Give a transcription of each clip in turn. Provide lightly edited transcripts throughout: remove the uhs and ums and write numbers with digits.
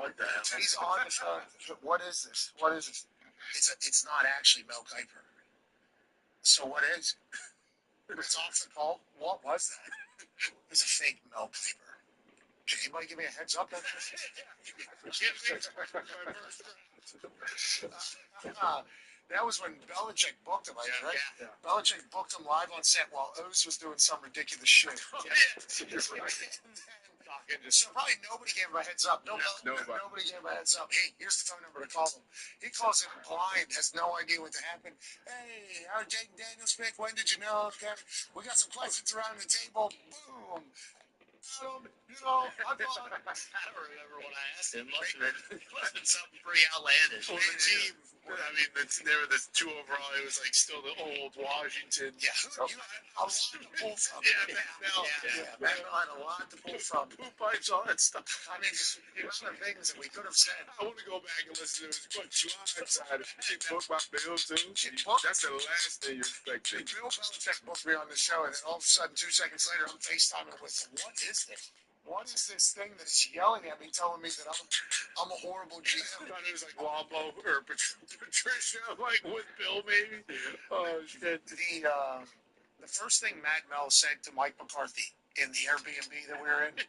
What the hell? He's on the phone. What is this? What is this? It's not actually Mel Kiper. So what is? It's off the call. What was that? It's a fake Mel Kiper. Did anybody give me a heads up? That was when Belichick booked him, right? Yeah. Belichick booked him live on set while Oz was doing some ridiculous shit. So probably nobody gave him a heads up. Nobody gave him a heads up. Hey, here's the phone number to call him. He calls him blind, has no idea what to happen. Hey, how did Jake Daniels pick? When did you know? Okay, we got some questions around the table. Boom. I don't remember what I asked him. Must have been something pretty outlandish. Well, the team, I mean, they were the 2 overall. It was like still the old Washington. Yeah, you had a lot to pull from. Matt Mel had a lot to pull from. Poop pipes, all that stuff. I mean, the amount of things that we could have said. I want to go back and listen to his side. She booked my bill too. That's the last thing you expect. Bill Belichick booked me on the show, and then all of a sudden, 2 seconds later, I'm FaceTiming with him. What is this? What is this thing that is yelling at me, telling me that I'm a horrible GM? I thought it was like Wampo or Patricia, like with Bill, maybe. Oh shit! The first thing Matt Mel said to Mike McCarthy in the Airbnb that we were in,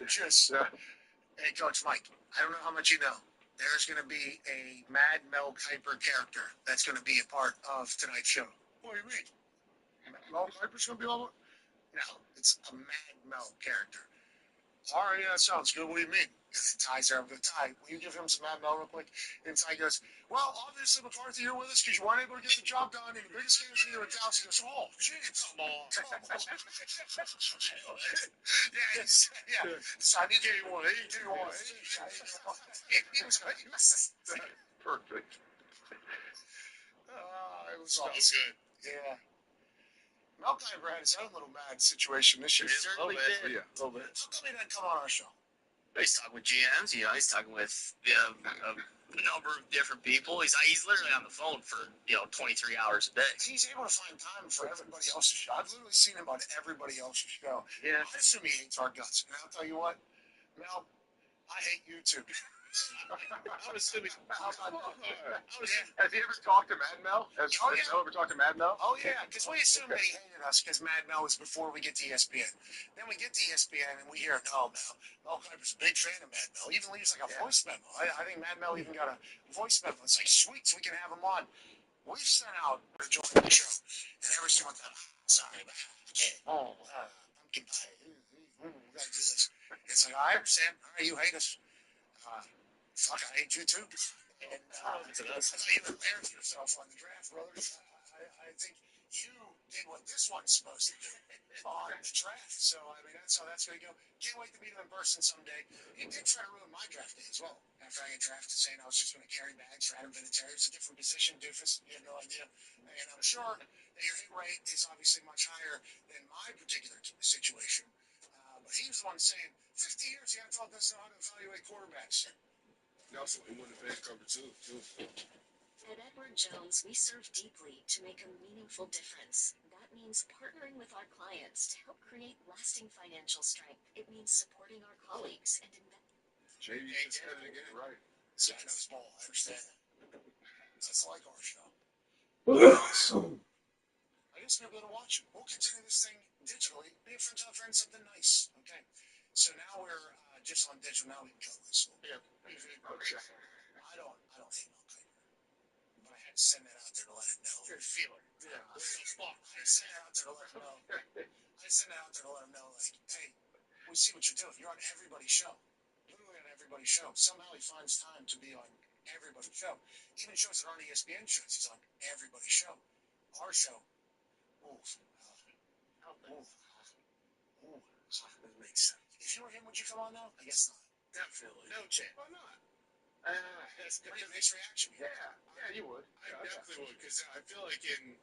just, hey, Coach Mike, I don't know how much you know. There's going to be a Mad Mel Kiper character that's going to be a part of tonight's show. What do you mean? Mel Kiper's going to be on? No, it's a Mad Mel character. All right, yeah, that sounds good. What do you mean? And then Ty's there. I'm going, Ty, will you give him some Mad Mel real quick? And Ty goes, well, obviously, McCarthy, you're with us because you weren't able to get the job done in the biggest game of the year in Dallas. He goes, oh, jeez. Come on. Yeah. So I need to get you one. He was perfect. It was awesome. That was good. Yeah. Mel Kiper had his own little mad situation this year. He certainly did. Yeah, a little bit. How come he didn't come on our show? He's talking with GMs, he's talking with a number of different people. He's literally on the phone for 23 hours a day. He's able to find time for everybody else's show. I've literally seen him on everybody else's show. Yeah. I assume he hates our guts. And I'll tell you what, Mel, I hate you too. I'm assuming. Has he ever talked to Mad Mel? Has Mel ever talked to Mad Mel? Oh, yeah, because we assumed that he hated us because Mad Mel was before we get to ESPN. Then we get to ESPN and we hear, no, Mel Kiper's a big fan of Mad Mel. He even leaves like a voice memo. I think Mad Mel even got a voice memo. It's like, sweet, so we can have him on. We've sent out to join the show. And every single time, sorry, but I can't. Pumpkin pie. We got to do this. It's like, I understand. All right, you hate us. Fuck, I hate you too. And I thought you embarrassed yourself on the draft, brothers. I think you did what this one's supposed to do on the draft. So, I mean, that's how that's going to go. Can't wait to meet him in person someday. He did try to ruin my draft day as well. After I got drafted, saying I was just going to carry bags for Adam Vinatieri. It's a different position, doofus. You have no idea. And I'm sure that your hit rate is obviously much higher than my particular situation. But he was the one saying, 50 years, you haven't taught us how to evaluate quarterbacks. Also, we won the band cover too. At Edward Jones, we serve deeply to make a meaningful difference. That means partnering with our clients to help create lasting financial strength. It means supporting our colleagues and JD just said it again. Right. See, I know small. I understand that. That's like our show. I guess we'll be able to watch it. We'll continue this thing digitally. Be a friend to a friend, something nice. Okay. So now we're just on digital. Now we can go this one. Yeah. Okay. I don't hate Mel Kiper, but I had to send that out there to let it know. You're a feeler. Yeah. I sent that out there to let him know. Like, hey, we see what you're doing. You're on everybody's show. Literally on everybody's show. Somehow he finds time to be on everybody's show. Even shows that aren't ESPN shows, he's on everybody's show. Our show. That makes sense. If you were him, would you come on now? I guess not. Definitely. No chance. Why not? That's a pretty nice reaction. Yeah, you would. I definitely would, because I feel like in,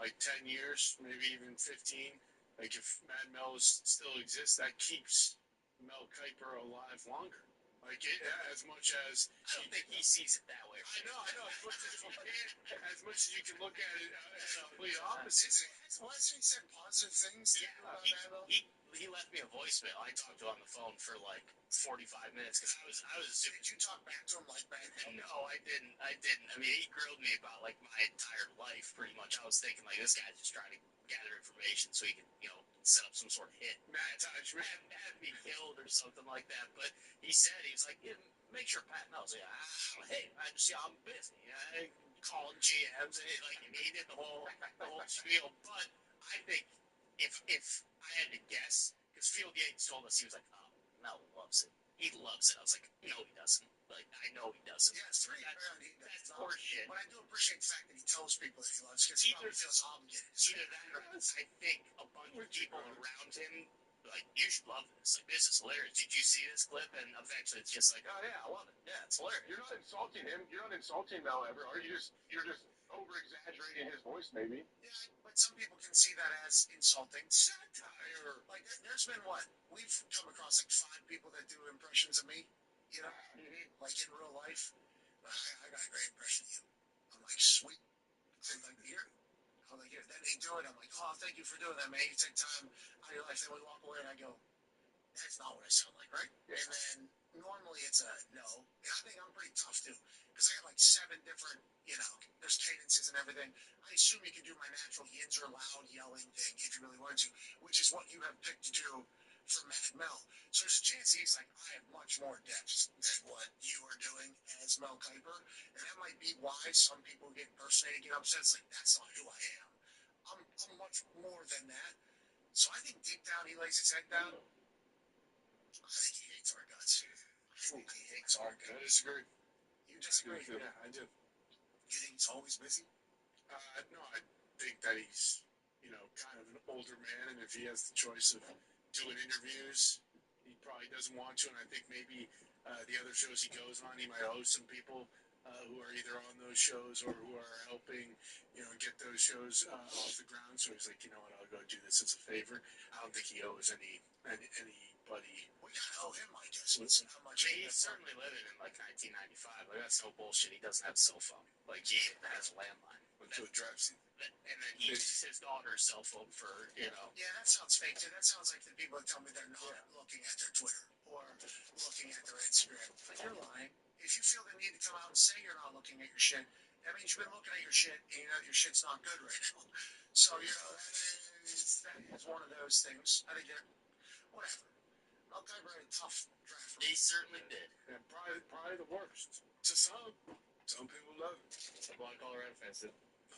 like 10 years, maybe even 15, like if Mad Mel still exists, that keeps Mel Kiper alive longer. Like as much as I don't think he sees it that way. I know. As much as you can look at it as complete opposites. Hasn't he said positive things? Yeah, he left me a voicemail. I talked to him on the phone for like 45 minutes because I was assuming. Did you talk back to him like that? No, I didn't. I mean, he grilled me about like my entire life, pretty much. I was thinking like this guy's just trying to gather information so he can, set up some sort of hit, have me killed or something like that. But he said he was like, yeah, make sure Pat knows. Yeah, hey, I'm busy. I called GMs, and he did the whole spiel. But I think if I had to guess, because Field Yates told us he was like, oh, Mel loves it. He loves it. I was like, no, he doesn't. Like, I know he doesn't. Yeah, it's pretty apparent he does. That's horseshit. But I do appreciate the fact that he tells people that he loves because he probably feels obligated. Either that or I think a bunch of people around him, like, you should love this. Like, this is hilarious. Did you see this clip? And eventually it's just like, oh, yeah, I love it. Yeah, it's hilarious. You're not insulting him. You're not insulting Mel ever, are you? You're just over-exaggerating his voice, maybe. Yeah, but some people can see that as insulting. Satire. Like, there's been what? We've come across like 5 people that do impressions of me, like in real life. I got a great impression of you. I'm like, sweet. I'd like to hear it. I'm like, yeah. Then they do it. I'm like, oh, thank you for doing that, man. You take time out of your life. Then we walk away and I go, that's not what I sound like, right? Yeah. And then normally it's a no. And I think I'm pretty tough too. Because I got like 7 different, there's cadences and everything. I assume you can do my natural yins or loud yelling thing if you really wanted to, which is what you have picked to do for Mad Mel. So there's a chance he's like, I have much more depth than what you are doing as Mel Kiper. And that might be why some people get impersonated, get upset. It's like, that's not who I am. I'm much more than that. So I think deep down he lays his head down. I think he hates our guts. I think he hates our guts. I disagree. You disagree? Yeah, I do. You think he's always busy? No, I think that he's, kind of an older man, and if he has the choice of doing interviews, he probably doesn't want to, and I think maybe the other shows he goes on, he might owe some people who are either on those shows or who are helping, get those shows off the ground, so he's like, you know what, I'll go do this as a favor. I don't think he owes anybody. We gotta owe him, I guess. Listen, how much he's certainly living in like 1995. Like, that's no bullshit. He doesn't have a cell phone. Like, he has a landline. Until the draft season. And then he uses his daughter's cell phone for, Yeah, that sounds fake too. That sounds like the people that tell me they're not looking at their Twitter or looking at their Instagram. But you're lying. If you feel the need to come out and say you're not looking at your shit, that means you've been looking at your shit and you know your shit's not good right now. So, that is one of those things. I think whatever. Mel Kiper had a tough draft. He certainly did. And probably the worst. To some. Some people love it. A lot of Colorado fans did.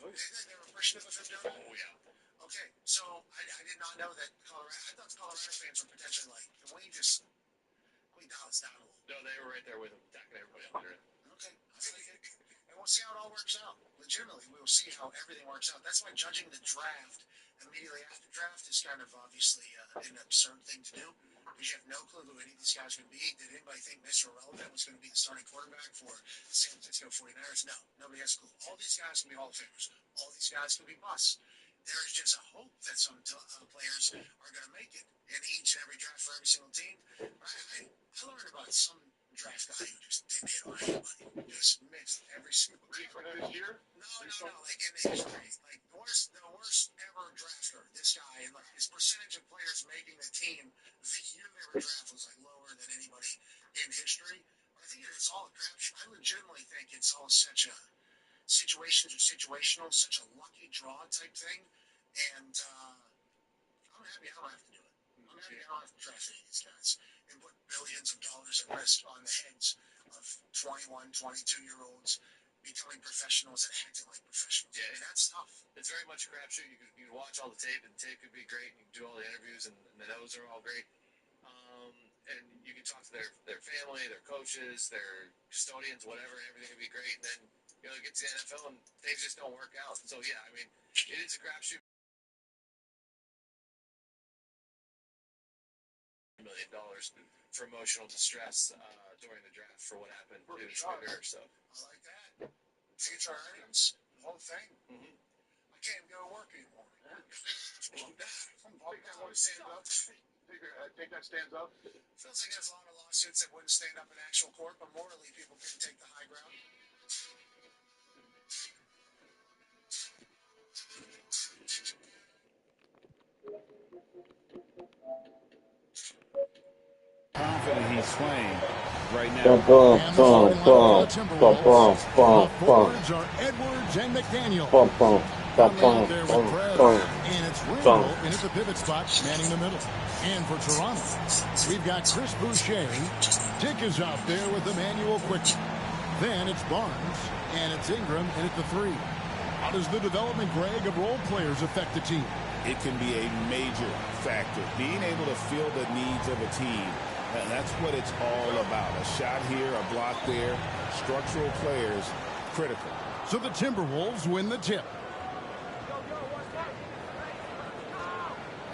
They were appreciative of him doing that? Oh, yeah. Okay, so I did not know that I thought Colorado fans were potentially like, can we dial this down a little? No, they were right there with him, attacking everybody under it. Okay, I like it. And we'll see how it all works out. Legitimately, we will see how everything works out. That's why judging the draft immediately after draft is kind of obviously an absurd thing to do. Because you have no clue who any of these guys are going to be. Did anybody think Mr. Irrelevant was going to be the starting quarterback for the San Francisco 49ers? No, nobody has a clue. All these guys can be Hall of Famers. All these guys can be busts. There is just a hope that some players are going to make it in each and every draft for every single team. I learned about some draft guy who just didn't hit on anybody. Just missed every single for this year? No. Like in the history, like the worst ever drafter. This guy and like his percentage of players making the team the year they were drafted was like lower than anybody in history. But I think it's all a crapshoot. I legitimately think it's all such a situations are situational, such a lucky draw type thing. And I'm happy I don't have to do it. I'm happy I don't have to draft any of these guys and put billions of dollars at risk on the heads of 21, 22-year-olds becoming professionals and acting like professionals. Yeah, and that's tough. It's very much a crapshoot. You can watch all the tape, and the tape could be great, and you can do all the interviews, and the notes are all great. And you can talk to their family, their coaches, their custodians, whatever, and everything could be great. And then, it gets to the NFL, and things just don't work out. So, yeah, I mean, it is a crapshoot. $1 million for emotional distress during the draft for what happened in Twitter. So I like that. Future earnings, the whole thing. Mm-hmm. I can't go to work anymore. I'm Think that one stands up? Think that stands up? Feels like there's a lot of lawsuits that wouldn't stand up in actual court, but morally people can take the high ground. confident he's playing right now. And the forwards are Edwards and McDaniel. Conley out there with Perez. And it's Randall in at the pivot spot, manning the middle. And for Toronto, we've got Chris Boucher. Dick is out there with Emmanuel Quickly. Then it's Barnes, and it's Ingram in at the 3. How does the development, Greg, of role players affect the team? It can be a major factor. Being able to feel the needs of a team, and that's what it's all about. A shot here, a block there, structural players, critical. So the Timberwolves win the tip.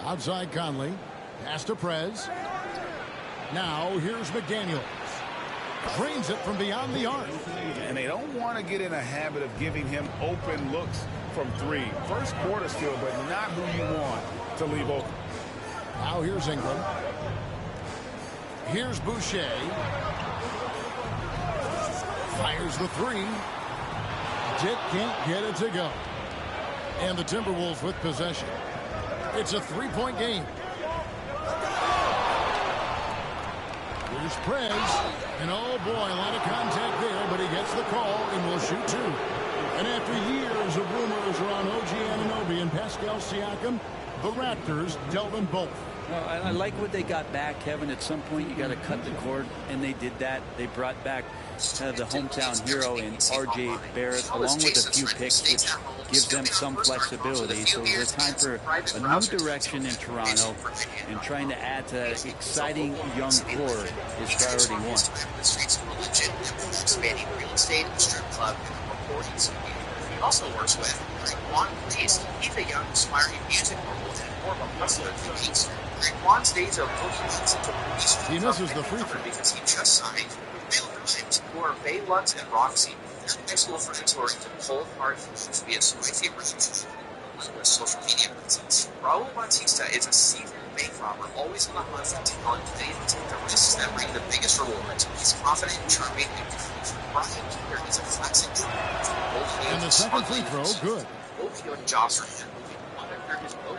Outside Conley. Pass to Prez. Now here's McDaniel. Drains it from beyond the arc. And they don't want to get in a habit of giving him open looks from 3. First quarter still, but not who you want to leave open. Now here's Ingram. Here's Boucher. Fires the 3. Dick can't get it to go. And the Timberwolves with possession. It's a 3-point game. Here's Prez. And oh boy, a lot of contact there, but he gets the call and will shoot 2. And after years of rumors around OG Anunoby and Pascal Siakam, the Raptors dealt them both. Well, I like what they got back, Kevin. At some point, you got to cut the cord, and they did that. They brought back the hometown hero in R.J. Barrett, along with a few picks, which gives them some flexibility. So it's time for a new direction in Toronto, and trying to add to that exciting young core is priority 1. Expanding real estate, strip club, and reporting. He also works with Juan Priest. He's a young, aspiring music mogul and more of a hustler than he's. Juan's days of working into producer. He misses the free throw because he just signed with Real Grimes, who are Bay Lutz and Roxy. They're high school friends who are into cold hard issues via spicy relationship with social media presence. Raul Bautista is a seasoned bank robber, always on the hunt for talent, ready to take the risks that bring the biggest rewards. He's confident, charming, and confused. Brian Keeler is a classic driver. And the second free throw, good. Both you and Joss are him. His boat.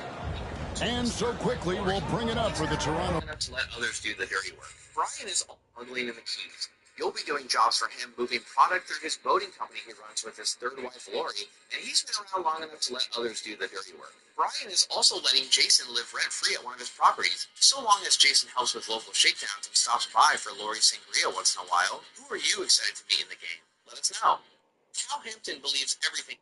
And so quickly, we'll bring it up for the Toronto. To let others do the dirty work. Brian is ugly in the keys. You'll be doing jobs for him, moving product through his boating company he runs with his third wife, Lori, and he's been around long enough to let others do the dirty work. Brian is also letting Jason live rent-free at one of his properties, so long as Jason helps with local shakedowns and stops by for Lori Sangria once in a while. Who are you excited to meet in the game? Let us know. Cal Hampton believes everything.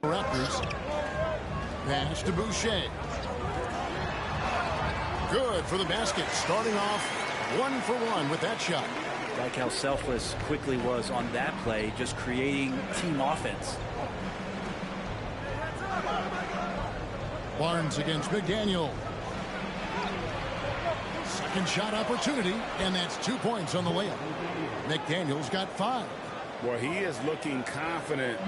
Raptors. Pass to Boucher. Good for the basket. Starting off 1 for 1 with that shot. Like how selfless Quickly was on that play, just creating team offense. Barnes against McDaniel. Second shot opportunity, and that's 2 points on the layup. McDaniel's got 5. Well, he is looking confident.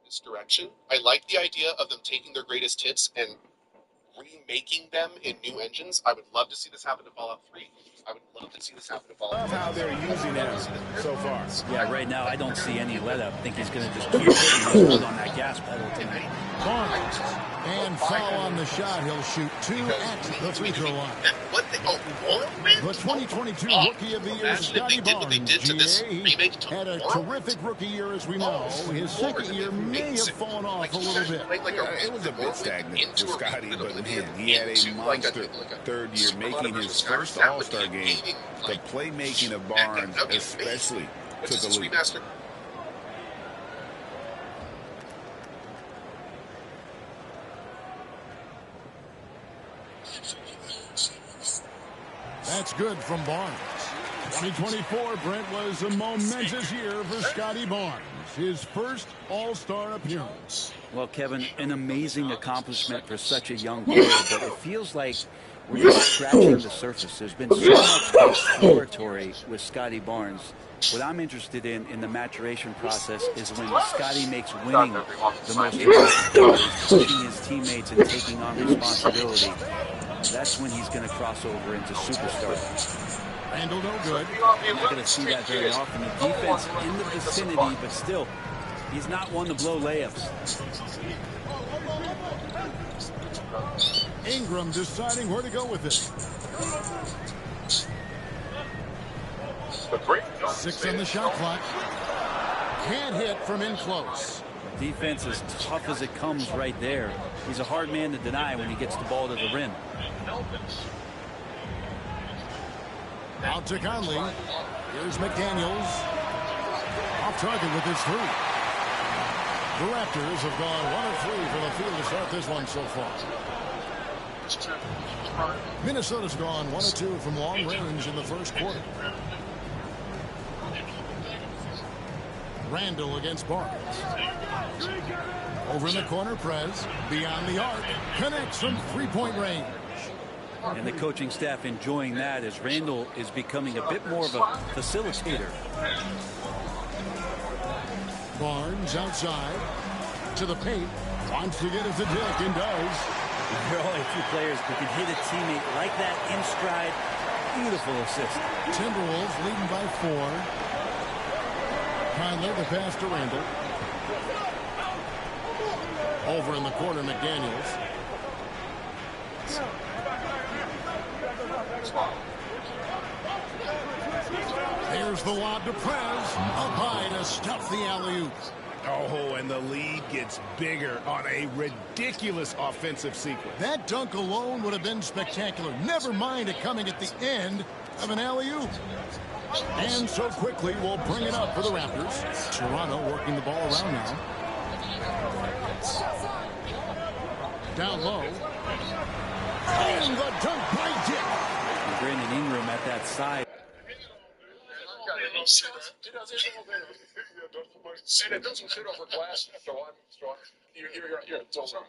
This direction. I like the idea of them taking their greatest hits and remaking them in new engines. I would love to see this happen to Fallout 3. I would love to see this happen to Fallout 3. How they're using them so far. Yeah, right now I don't see any let up. I think he's going to just keep hitting his foot on that gas pedal tonight. Barnes. And foul on the shot. He'll shoot 2 at the free throw line. The 2022 Rookie of the Year, Scotty Barnes, GA, had a terrific rookie year, as we know. His second year may have fallen off a little bit. It was a bit stagnant for Scotty, but man, he had a monster third year, making his first All-Star game. The playmaking of Barnes especially took a leap. That's good from Barnes. 2024, Brent, was a momentous year for Scotty Barnes. His first All-Star appearance. Well, Kevin, an amazing accomplishment for such a young player, but it feels like we're just scratching the surface. There's been so much exploratory with Scotty Barnes. What I'm interested in the maturation process is when Scotty makes winning the most important, pushing his teammates and taking on responsibility. That's when he's going to cross over into superstar. Handle no good. You're not going to see that very often. The defense in the vicinity, but still, he's not one to blow layups. Ingram deciding where to go with it. 6 on the shot clock. Can't hit from in close. Defense is tough as it comes right there. He's a hard man to deny when he gets the ball to the rim. Out to Conley. Here's McDaniels. Off target with his 3. The Raptors have gone 1 of 3 from the field to start this one so far. Minnesota's gone 1 of 2 from long range in the first quarter. Randall against Barnes. Over in the corner, Prez. Beyond the arc. Connects from 3-point range. And the coaching staff enjoying that as Randall is becoming a bit more of a facilitator. Barnes outside. To the paint. Wants to get it to Dick and does. There are only a few players who can hit a teammate like that in stride. Beautiful assist. Timberwolves leading by 4. Conley, the pass to Randall. Over in the corner, McDaniels. There's the lob to Prez. Up high to stuff the alley-oop. Oh, and the lead gets bigger on a ridiculous offensive sequence. That dunk alone would have been spectacular. Never mind it coming at the end of an alley-oop. And so quickly we'll bring it up for the Raptors. Toronto working the ball around now. Down low. And the dunk by Dick. Brandon Ingram at that side. And it doesn't sit over glass after one. So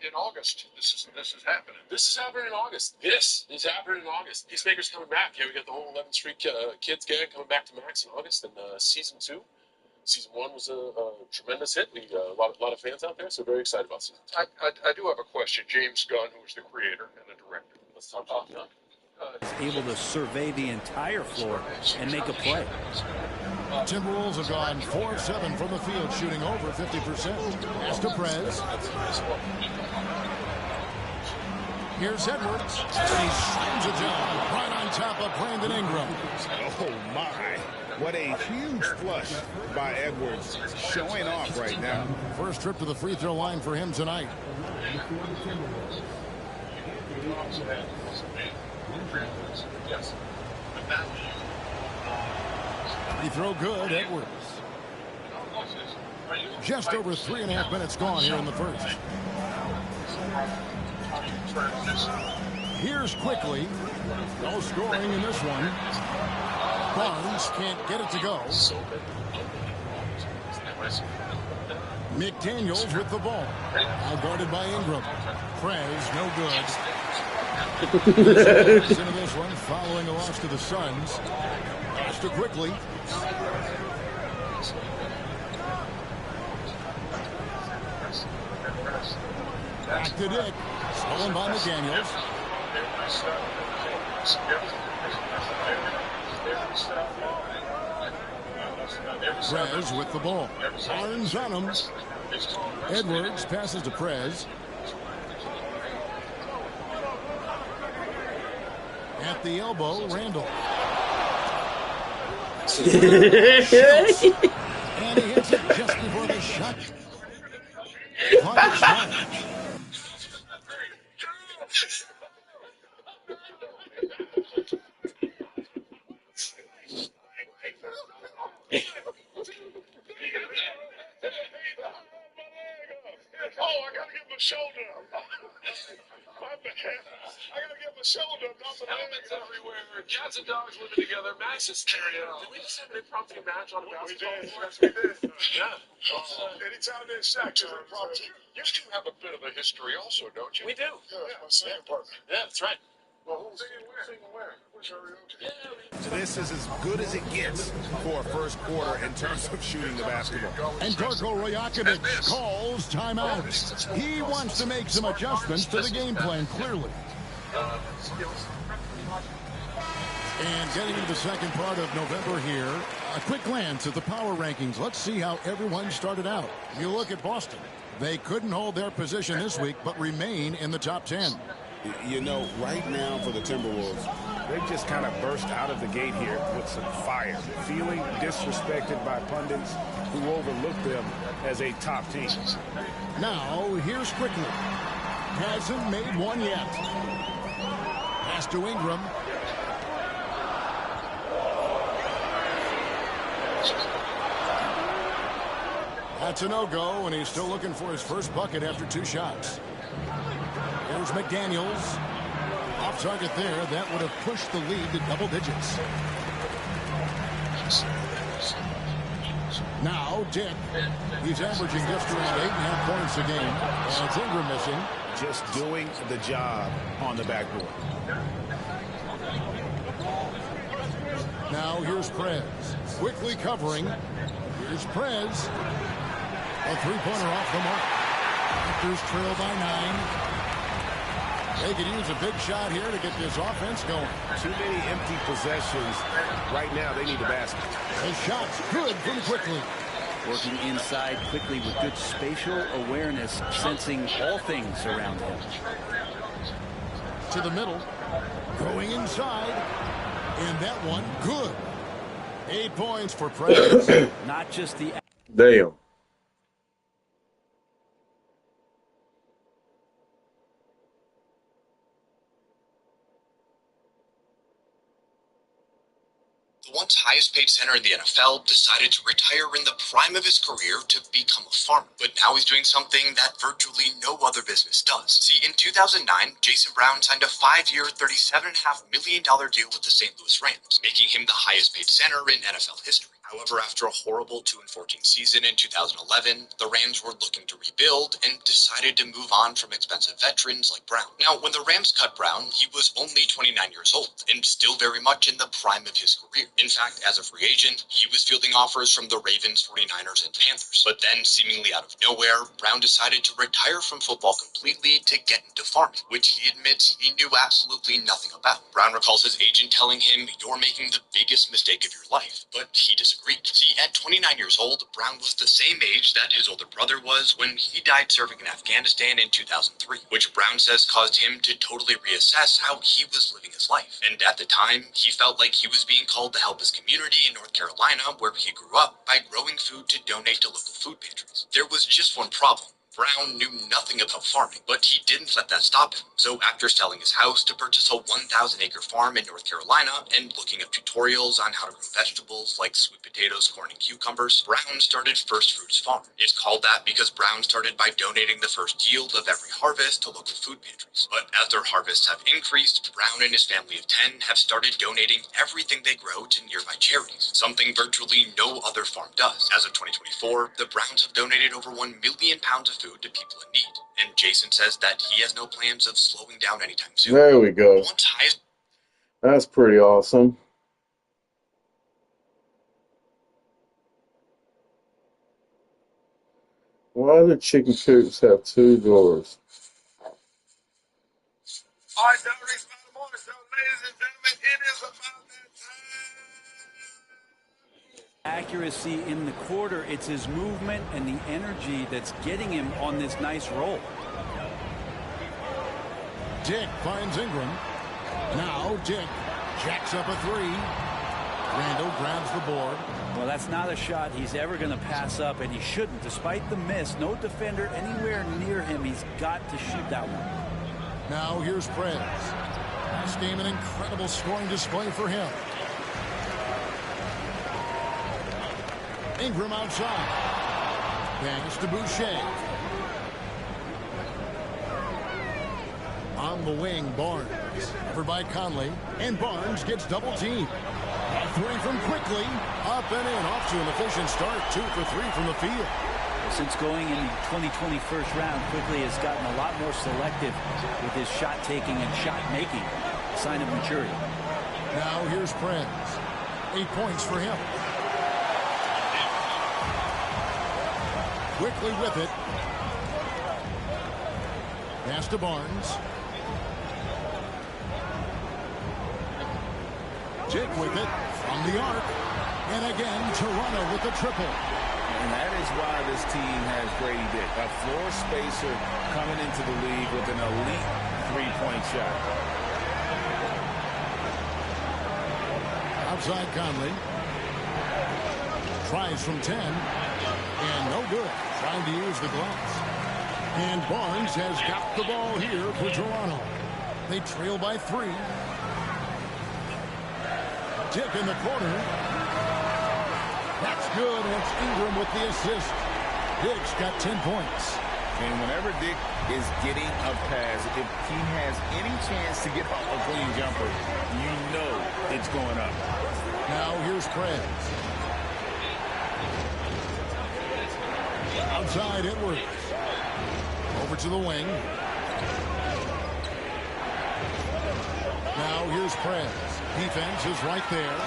in August, this is happening. This is happening in August. This is happening in August. Peacemaker's coming back. Yeah, we got the whole 11th Street Kids gang coming back to Max in August. And season 2. Season 1 was a tremendous hit. We got a lot of fans out there, so very excited about season 2. I do have a question. James Gunn, who is the creator and the director. Let's talk about Gunn. Able to survey the entire floor and make a play. Timberwolves have gone 4 of 7 from the field, shooting over 50%. Pass to Prez. Here's Edwards. And he slams it down right on top of Brandon Ingram. Oh, my. What a huge flush by Edwards, showing off right now. First trip to the free throw line for him tonight. Yes. Free throw good, Edwards. Just over 3.5 minutes gone here in the first. Here's quickly. No scoring in this one. Barnes can't get it to go. McDaniels with the ball. Now guarded by Ingram. Prez, no good. Into this one, following a loss to the Suns. Pass to quickly. Back to Dick. Stolen by McDaniels. Prez with the ball. Barnes on him. Edwards passes to Prez. At the elbow, Randall. And he hits it just before the shot. Oh, I gotta get my shoulder up. My bad. I gotta get my shoulder up. Helmets everywhere. Cats and dogs living together. Max is stereo. Did we just have an impromptu match on a basketball court? Yes, we did. Yeah. Anytime there's sex, it's impromptu. You two have a bit of a history also, don't you? We do. Yeah, my singing partner. Yeah, that's right. Well, who's singing where? Singing where? Where's karaoke? This is as good as it gets for a first quarter in terms of shooting the basketball. And Darko Rajakovic calls timeout. He wants to make some adjustments to the game plan, clearly. And getting into the second part of November here, A quick glance at the power rankings. Let's see how everyone started out. You look at Boston. They couldn't hold their position this week, but remain in the top 10. You know, right now for the Timberwolves, they just kind of burst out of the gate here with some fire, feeling disrespected by pundits who overlook them as a top team. Now, here's Quickly. Hasn't made one yet. Pass to Ingram. That's a no-go, and he's still looking for his first bucket after 2 shots. Here's McDaniels. Off target there. That would have pushed the lead to double digits. Now, Dick. He's averaging just around 8.5 points a game. And it's Ingram missing. Just doing the job on the backboard. Now, here's Prez. Quickly covering. Here's Prez. A three-pointer off the mark. Raptors trail by 9. They could use a big shot here to get this offense going. Too many empty possessions. Right now, they need a basket. The shot's good from Quickly. Working inside Quickly with good spatial awareness, sensing all things around him. To the middle. Going inside. And that one, good. 8 points for Prez. Not just the... Damn. The once highest paid center in the NFL decided to retire in the prime of his career to become a farmer. But now he's doing something that virtually no other business does. See, in 2009, Jason Brown signed a 5-year, $37.5 million deal with the St. Louis Rams, making him the highest paid center in NFL history. However, after a horrible 2-14 season in 2011, the Rams were looking to rebuild and decided to move on from expensive veterans like Brown. Now, when the Rams cut Brown, he was only 29 years old and still very much in the prime of his career. In fact, as a free agent, he was fielding offers from the Ravens, 49ers, and Panthers. But then, seemingly out of nowhere, Brown decided to retire from football completely to get into farming, which he admits he knew absolutely nothing about. Brown recalls his agent telling him, "You're making the biggest mistake of your life," but he disagreed. See, at 29 years old, Brown was the same age that his older brother was when he died serving in Afghanistan in 2003, which Brown says caused him to totally reassess how he was living his life. And at the time, he felt like he was being called to help his community in North Carolina, where he grew up, by growing food to donate to local food pantries. There was just one problem. Brown knew nothing about farming, but he didn't let that stop him. So after selling his house to purchase a 1,000-acre farm in North Carolina and looking up tutorials on how to grow vegetables like sweet potatoes, corn, and cucumbers, Brown started First Fruits Farm. It's called that because Brown started by donating the first yield of every harvest to local food pantries. But as their harvests have increased, Brown and his family of 10 have started donating everything they grow to nearby charities, something virtually no other farm does. As of 2024, the Browns have donated over 1 million pounds of food to people in need, and Jason says that he has no plans of slowing down anytime soon. There we go. That's pretty awesome. Why do chicken coops have 2 doors? All right, now reach my morning show, ladies and gentlemen. It is about that time. Accuracy in the quarter, it's his movement and the energy that's getting him on this nice roll. Dick finds Ingram. Now Dick jacks up a 3. Randall grabs the board. Well, that's not a shot he's ever going to pass up, and he shouldn't. Despite the miss, no defender anywhere near him. He's got to shoot that one. Now here's Prez. This game an incredible scoring display for him. Ingram outside. Pass to Boucher. On the wing, Barnes. Covered by Conley. And Barnes gets double teamed. A 3 from Quickly. Up and in. Off to an efficient start. 2 for 3 from the field. Since going in the 2020 first round, Quickly has gotten a lot more selective with his shot taking and shot making. Sign of maturity. Now here's Prez. 8 points for him. Quickly with it. Pass to Barnes. Dick with it from the arc. And again, Toronto with the triple. And that is why this team has Grady Dick, a floor spacer coming into the league with an elite three-point shot. Outside Conley. Tries from 10. And no good. Trying to use the glass. And Barnes has got the ball here for Toronto. They trail by 3. Dick in the corner. That's good. And it's Ingram with the assist. Dick's got 10 points. And whenever Dick is getting a pass, if he has any chance to get a clean jumper, you know it's going up. Now here's Prez. Outside Edwards. Over to the wing. Now here's Prez. Defense is right there.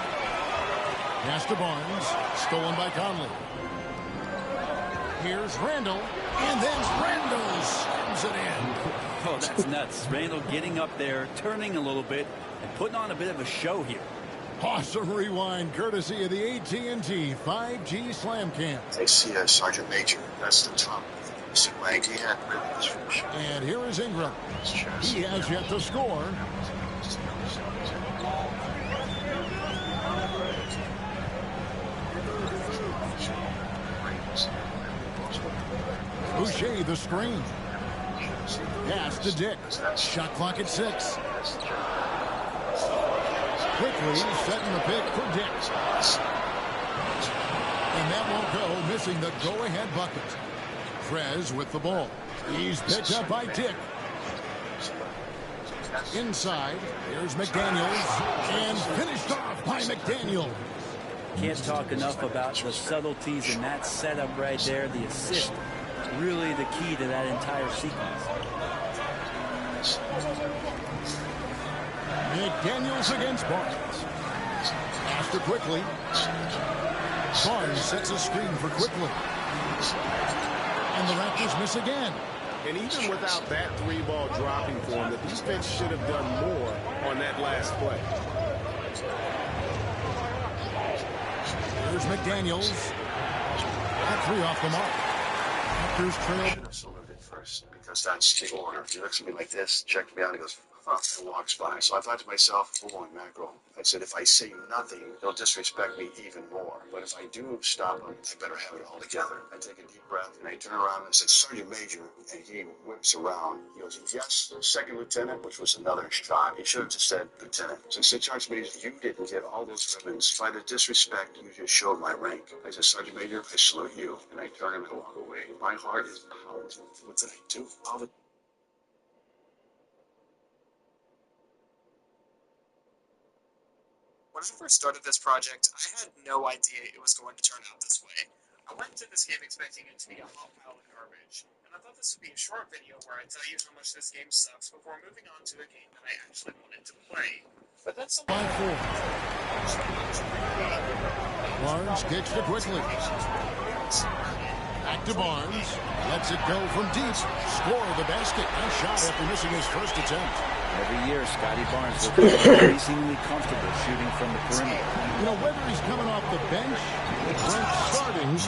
Pass to Barnes. Stolen by Conley. Here's Randall. And then Randall slams it in. Oh, that's nuts. Randall getting up there, turning a little bit, and putting on a bit of a show here. Awesome rewind courtesy of the AT&T 5G Slam Cam. They see a Sergeant Major. That's the top. See Lang, he had rhythms. And here is Ingram. He has yet to score. Boucher the screen. Pass to Dick. Shot clock at 6. Quickly setting the pick for Dick. And that won't go, missing the go-ahead bucket. Prez with the ball. He's picked up by Dick. Inside, here's McDaniels. And finished off by McDaniel. Can't talk enough about the subtleties in that setup right there. The assist, really the key to that entire sequence. McDaniels against Barnes. After quickly. Barnes sets a screen for quickly. And the Raptors miss again. And even without that 3-ball dropping for him, the defense should have done more on that last play. Here's McDaniels. That 3 off the mark. Raptors trail. Absolutely first, because that's the order. He looks at me like this, checks me out, and he goes, huh, and walks by. So I thought to myself, holy mackerel. I said, if I say nothing, they'll disrespect me even more. But if I do stop them, I better have it all together. I take a deep breath, and I turn around and said, Sergeant Major, and he whips around. He goes, yes, second lieutenant, which was another shot. He should have just said lieutenant. So I said, Sergeant Major, you didn't get all those ribbons. By the disrespect, you just showed my rank. I said, Sergeant Major, I salute you. And I turn and I walk away. My heart is pounding. What did I do? All the When I first started this project, I had no idea it was going to turn out this way. I went into this game expecting it to be a hot pile of garbage, and I thought this would be a short video where I tell you how much this game sucks before moving on to a game that I actually wanted to play. But that's a by 4. Barnes kicks to quickly. Back to Barnes. Lets it go from deep. Score the basket. Nice shot after missing his first attempt. Every year, Scotty Barnes looks increasingly comfortable shooting from the perimeter. You know, whether he's coming off the bench or starting,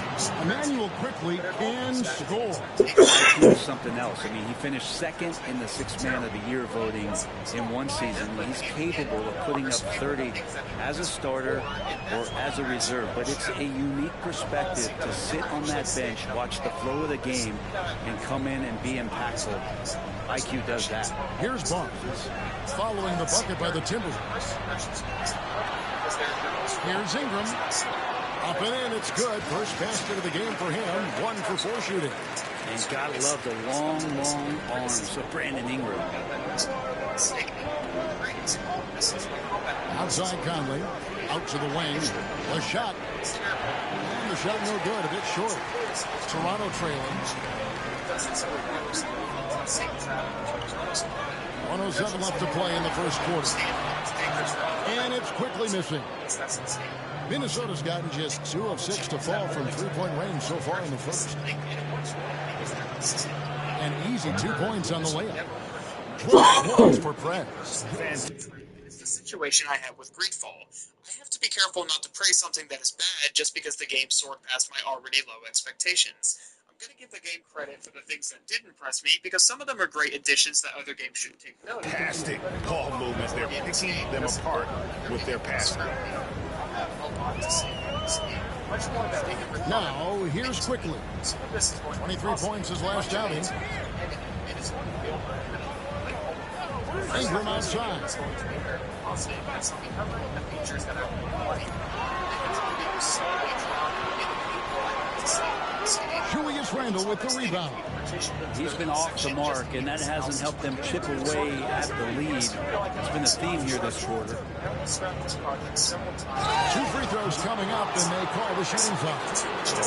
Emmanuel quickly can score. He's something else. I mean, he finished second in the Sixth Man of the Year voting in one season. He's capable of putting up 30 as a starter or as a reserve. But it's a unique perspective to sit on that bench, watch the flow of the game, and come in and be impactful. IQ does that. Here's Barnes following the bucket by the Timberwolves. Here's Ingram. Up and in, it's good. First basket of the game for him. 1 for 4 shooting. And gotta love the long, long arms of Brandon Ingram. Outside Conley. Out to the wing. A shot. And the shot no good. A bit short. Toronto trailing. 107 left to play in the first quarter. And it's quickly missing. Minnesota's gotten just 2 of 6 to fall from 3-point range so far in the first. An easy 2 points on the layup. 12 points for Prez. is the situation I have with Greedfall. I have to be careful not to praise something that is bad just because the game soared past my already low expectations. I'm going to give the game credit for the things that did impress me because some of them are great additions that other games should take note of. Fantastic ball movements. They're picking them apart with their passing. Now, here's Quickly. 23 points his last outing. Ingram outside. Julius Randle with the rebound. He's been off the mark, and that hasn't helped them chip away at the lead. It's been a theme here this quarter. 2 free throws coming up, and they call the shooting foul.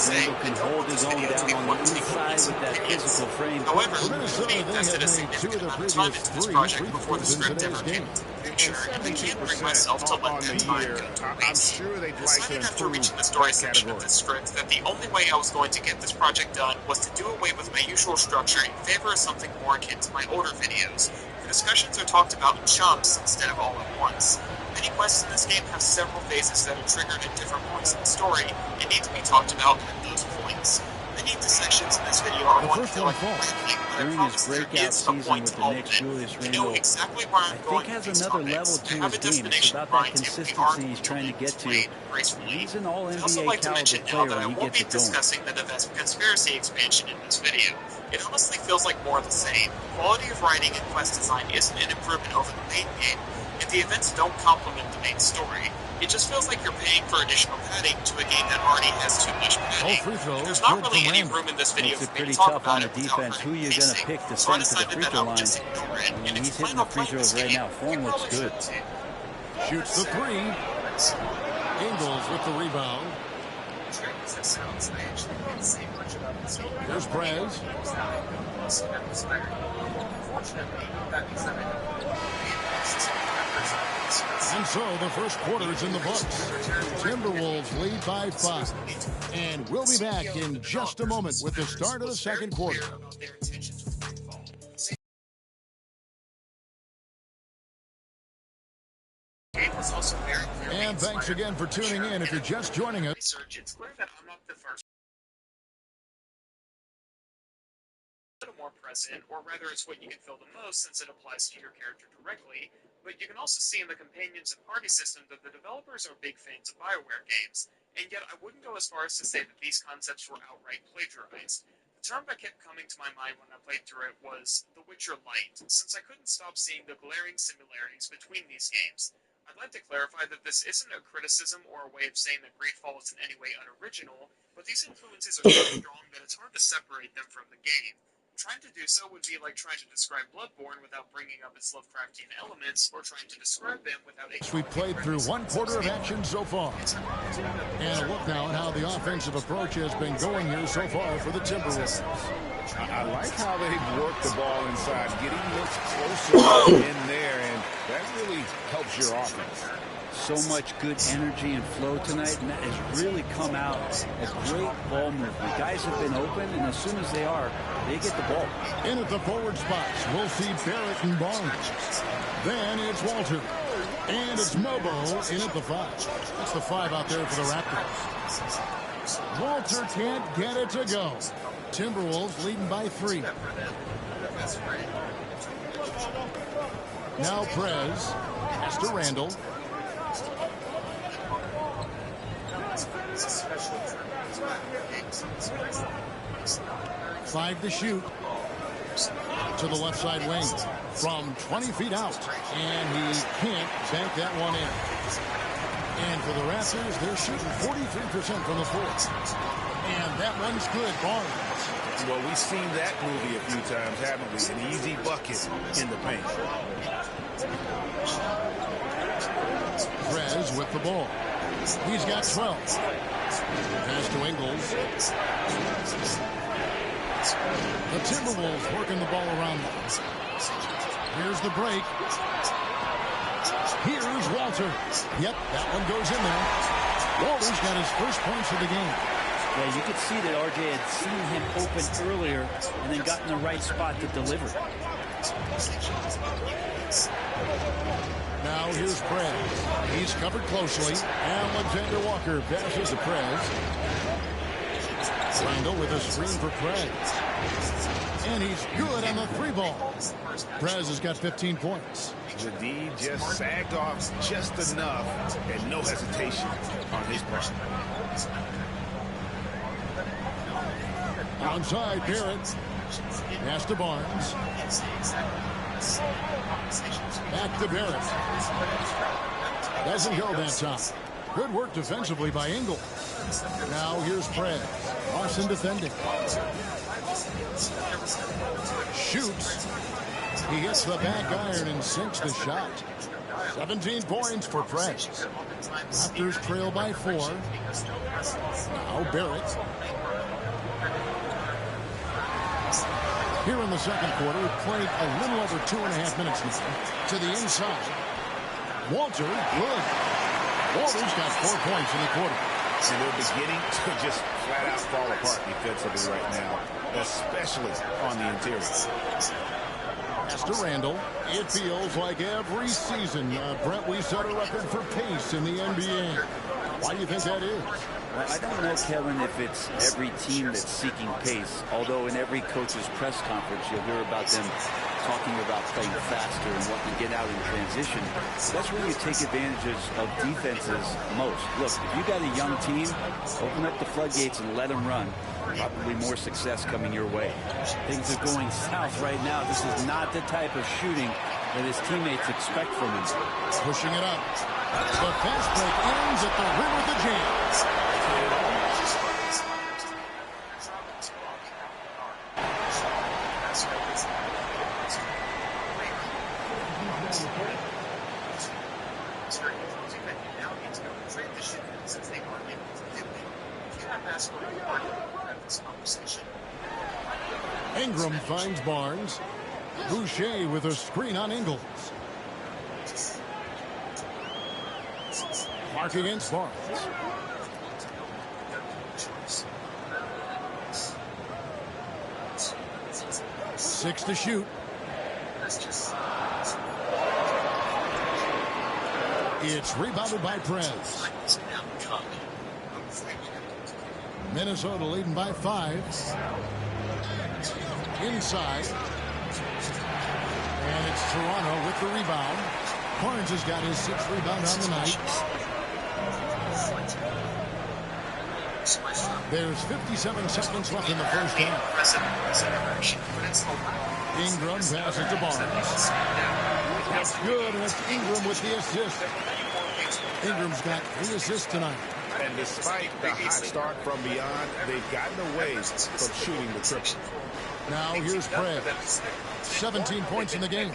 Randle can hold his own down on the inside with that physical frame. However, For Minnesota, they have made 2 of the previous 3 free throws in today's game. And I can't bring myself to let that time go to waste. I decided after reaching the story section of this script that the only way I was going to get this project done was to do away with my usual structure in favor of something more akin to my older videos. The discussions are talked about in chunks instead of all at once. Many quests in this game have several phases that are triggered at different points in the story and need to be talked about at those points. Many of the sections in this video are going to feel like rambling, but I During promise his there breakout is a season point with to the all of Knicks, it. Julius I know Randle, exactly where I'm I going think, with has these another topics. level to I have a his game. It's destination about to that grind to. The consistency arc he's trying to get to. gracefully. He's an I'd also all-NBA like to caliber mention now player that I when he won't gets be it going. discussing the conspiracy expansion in this video. It honestly feels like more of the same. Quality of writing and quest design isn't an improvement over the main game, and the events don't complement the main story. It just feels like you're paying for additional padding to a game that already has too much padding. There's not really any room in this video Makes for it me pretty to talk tough about on the it without defense. Who hurting you going to pacing. pick to So I send to the decided free that throw I would line? just ignore it. I mean, And if he's you hitting plan the on free playing throws this right game, now. Form you looks probably good. should too. Shoots the 3. Ingles with the rebound. Here's Prez. And so the first quarter is in the books. Timberwolves lead by 5. And we'll be back in just a moment with the start of the second quarter. And thanks again for tuning in. If you're just joining us, It's clear that I'm not the first. More present, or rather it's what you can feel the most since it applies to your character directly, but you can also see in the companions and party system that the developers are big fans of BioWare games, and yet I wouldn't go as far as to say that these concepts were outright plagiarized. The term that kept coming to my mind when I played through it was The Witcher Light, since I couldn't stop seeing the glaring similarities between these games. I'd like to clarify that this isn't a criticism or a way of saying that Greedfall is in any way unoriginal, but these influences are so strong that it's hard to separate them from the game. Trying to do so would be like trying to describe Bloodborne without bringing up its Lovecraftian elements, or trying to describe them without we played through one quarter of action so far. And a look now at how the offensive approach has been going here so far for the Timberwolves. I like how they've worked the ball inside, getting Knicks closer in there, and that really helps your offense. So much good energy and flow tonight, and that has really come out as great ball movement. Guys have been open, and as soon as they are, they get the ball. In at the forward spots, we'll see Barrett and Barnes. Then it's Walter. And it's Mobo in at the 5. That's the 5 out there for the Raptors. Walter can't get it to go. Timberwolves leading by 3. Now Prez. Pass to Randle. 5 to shoot. To the left side wing. From 20 feet out. And he can't bank that one in. And for the Raptors, they're shooting 43% from the floor. And that one's good. Barnes. Well, we've seen that movie a few times, haven't we? An easy bucket in the paint. Prez with the ball. He's got 12. Pass to Ingles. The Timberwolves working the ball around them. Here's the break. Here's Walter. Yep, that one goes in there. Walter's got his first points of the game. Yeah, you could see that RJ had seen him open earlier and then got in the right spot to deliver. Now here's Prez. He's covered closely. Alexander Walker passes to Prez. Randall with a screen for Prez. And he's good on the 3-ball. Prez has got 15 points. The D just sagged off just enough and no hesitation on his part. Onside, Barrett. Pass to Barnes. Back to Barrett. Doesn't go that time. Good work defensively by Ingle. Now here's Prez. Larson defending. Shoots. He hits the back iron and sinks the shot. 17 points for Prez. Raptors trail by 4. Now Barrett. Here in the second quarter, we've played a little over 2.5 minutes now. To the inside. Walter, good. Walter's got 4 points in the quarter. And they're beginning to just flat out fall apart defensively right now, especially on the interior. As to Randall, it feels like every season, Brett, we set a record for pace in the NBA. Why do you think that is? Well, I don't know, Kevin, if it's every team that's seeking pace, although in every coach's press conference you'll hear about them talking about playing faster and what to get out in transition. That's where you take advantages of defenses most. Look, if you got a young team, open up the floodgates and let them run. Probably more success coming your way. Things are going south right now. This is not the type of shooting that his teammates expect from him. Pushing it up. The fast break ends at the rim of the jam. Ingram finds Barnes. Boucher with a screen on Ingles. Mark against Barnes. Six to shoot. It's rebounded by Prez. Minnesota leading by 5. Inside. And it's Toronto with the rebound. Barnes has got his 6th rebound on the night. There's 57 seconds left in the first half. Ingram passes to Barnes. That's good, and it's Ingram with the assist. Ingram's got 3 assists tonight. And despite the hot start from beyond, they've gotten away from shooting the triple. Now here's Prez. 17 points in the game.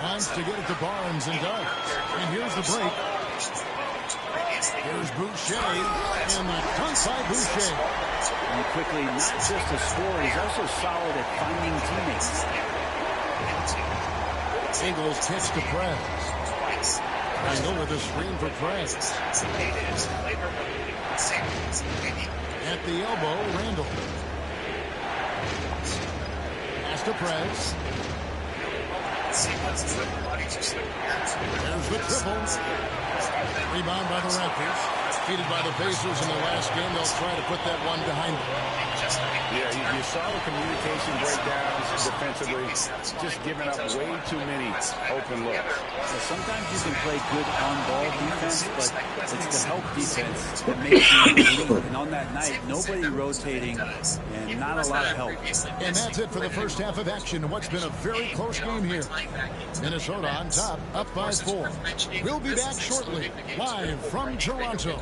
Wants to get it to Barnes and does. And here's the break. Here's Boucher. And the dunk by Boucher. And quickly, not just a scorer, he's also solid at finding teammates. Ingles kicks to Prez. Randall with a screen for Prez. At the elbow, Randall. Pass to Prez. There's the triple. Rebound by the Raptors. Defeated by the Pacers in the last game. They'll try to put that one behind them. Yeah, you saw the communication breakdowns defensively. Just giving up way too many open looks. So sometimes you can play good on-ball defense, but it's the help defense that makes you lead. And on that night, nobody rotating and not a lot of help. And that's it for the first half of action. What's been a very close game here. Minnesota on top, up by 4. We'll be back shortly, live from Toronto.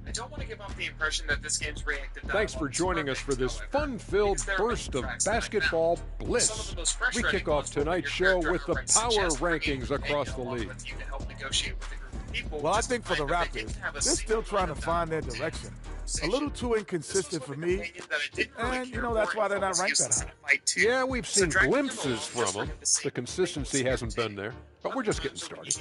I don't want to give off the impression that this game's reactive. Thanks for joining us for this fun-filled burst of basketball bliss. We kick off tonight's show with the power rankings across the league. Well, I think for the Raptors, they're still trying to find their direction. a little too inconsistent for me. And, you know, that's why they're not ranked that high. Yeah, we've seen glimpses from them. The consistency hasn't been there, but we're just getting started.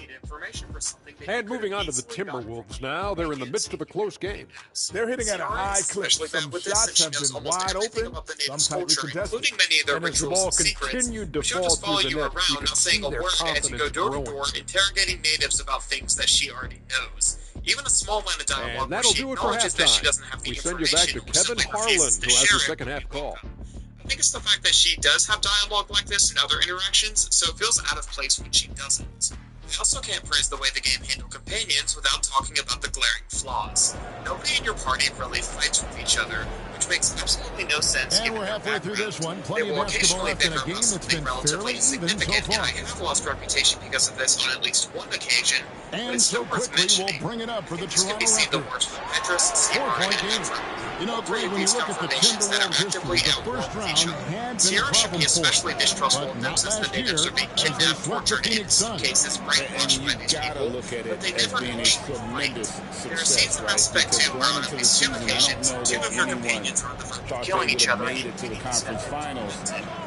And moving on to the Timberwolves now, they're in the midst of a close game. They're hitting at a high clip. Some shots have been wide open, some tightly contested. And as the ball continued to fall through the net, you could see their confidence growing. Interrogating natives about things that she already knows. Even a small amount of dialogue and that'll do it for halftime. We send you back to Kevin Harlan, who has the second half call. I think it's the fact that she does have dialogue like this in other interactions, so it feels out of place when she doesn't. I also can't praise the way the game handled companions without talking about the glaring flaws. Nobody in your party really fights with each other, which makes absolutely no sense. And we're halfway through this one. Plenty of basketball left in a game that's been fairly even so far. I have lost reputation because of this on at least one occasion. And so quickly, we'll bring it up for the Toronto Raptors. 4-point game. You know, Greg, when you look at the Timberwolves history, the first round had been a problem for them, but not last year as they swept the Phoenix Suns. And you gotta look at it as being a tremendous success, right? Because going into the season, I don't know that anyone thought they would have made it to the conference finals.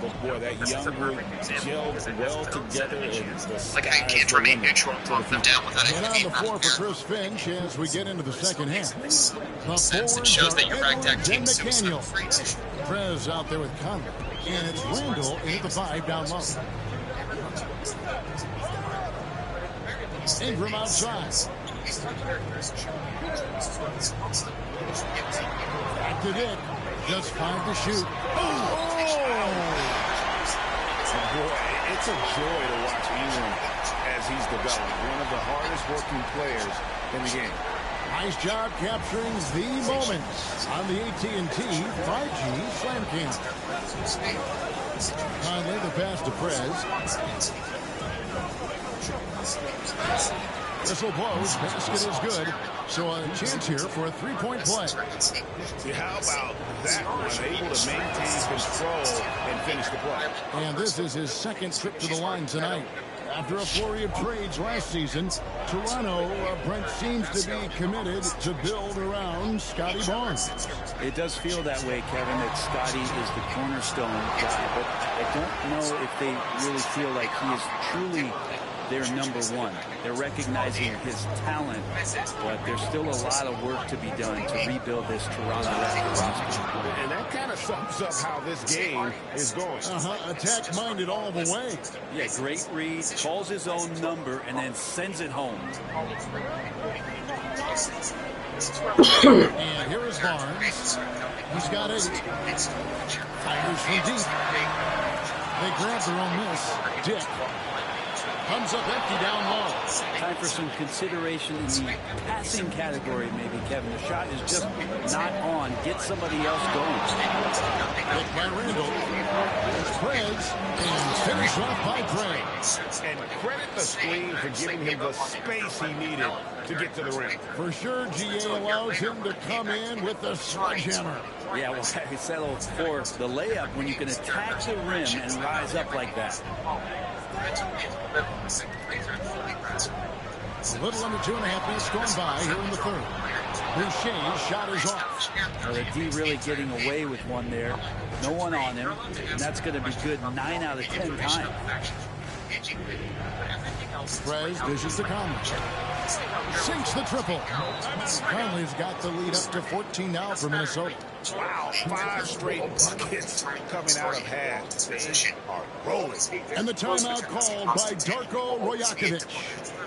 But boy, that young group gelled well together, and the sky's the limit to the future. And on the floor for Chris Finch as we get into the second half. The forwards are Edwards and McDaniel. Prez out there with Conley. And it's Randall into the 5 down low. Ingram outside. Back to Dick. Just 5 to shoot. Boy, it's a joy to watch Ingram as he's developed. One of the hardest working players in the game. Nice job capturing the moment on the AT&T 5G Slam King. Conley the pass to Prez. Whistle blows. Basket is good. So a chance here for a 3-point play. See, how about that one? Able to maintain control and finish the play. And this is his second trip to the line tonight. After a flurry of trades last season, Toronto, Brent, seems to be committed to build around Scotty Barnes. It does feel that way, Kevin, that Scotty is the cornerstone guy, but I don't know if they really feel like he is truly their number one. They're recognizing his talent, but there's still a lot of work to be done to rebuild this Toronto Raptors roster. And that kind of sums up how this game is going. Attack-minded all the way. Yeah, great read, calls his own number, and then sends it home. And here is Barnes. He's got it. Fires from deep. They grab their own miss. Dick. Comes up empty down low. Time for some consideration in the passing category, maybe, Kevin. The shot is just not on. Get somebody else going. Hit by Randall. It's Prez. And finished off by Prez. And credit the screen for giving him the space he needed to get to the rim. For sure, GA allows him to come in with the sledgehammer. Yeah, well, I settled for the layup when you can attack the rim and rise up like that. A little under 2.5 minutes gone by here in the third. Boucher's shot is off. Well, the D really getting away with one there. No one on him, and that's going to be good 9 out of 10 times. Prez dishes to Conley. Sinks the triple. Conley's got the lead up to 14 now for Minnesota. Wow, 5 straight buckets coming out of half. They are rolling. And the timeout called by Darko Rojakovic.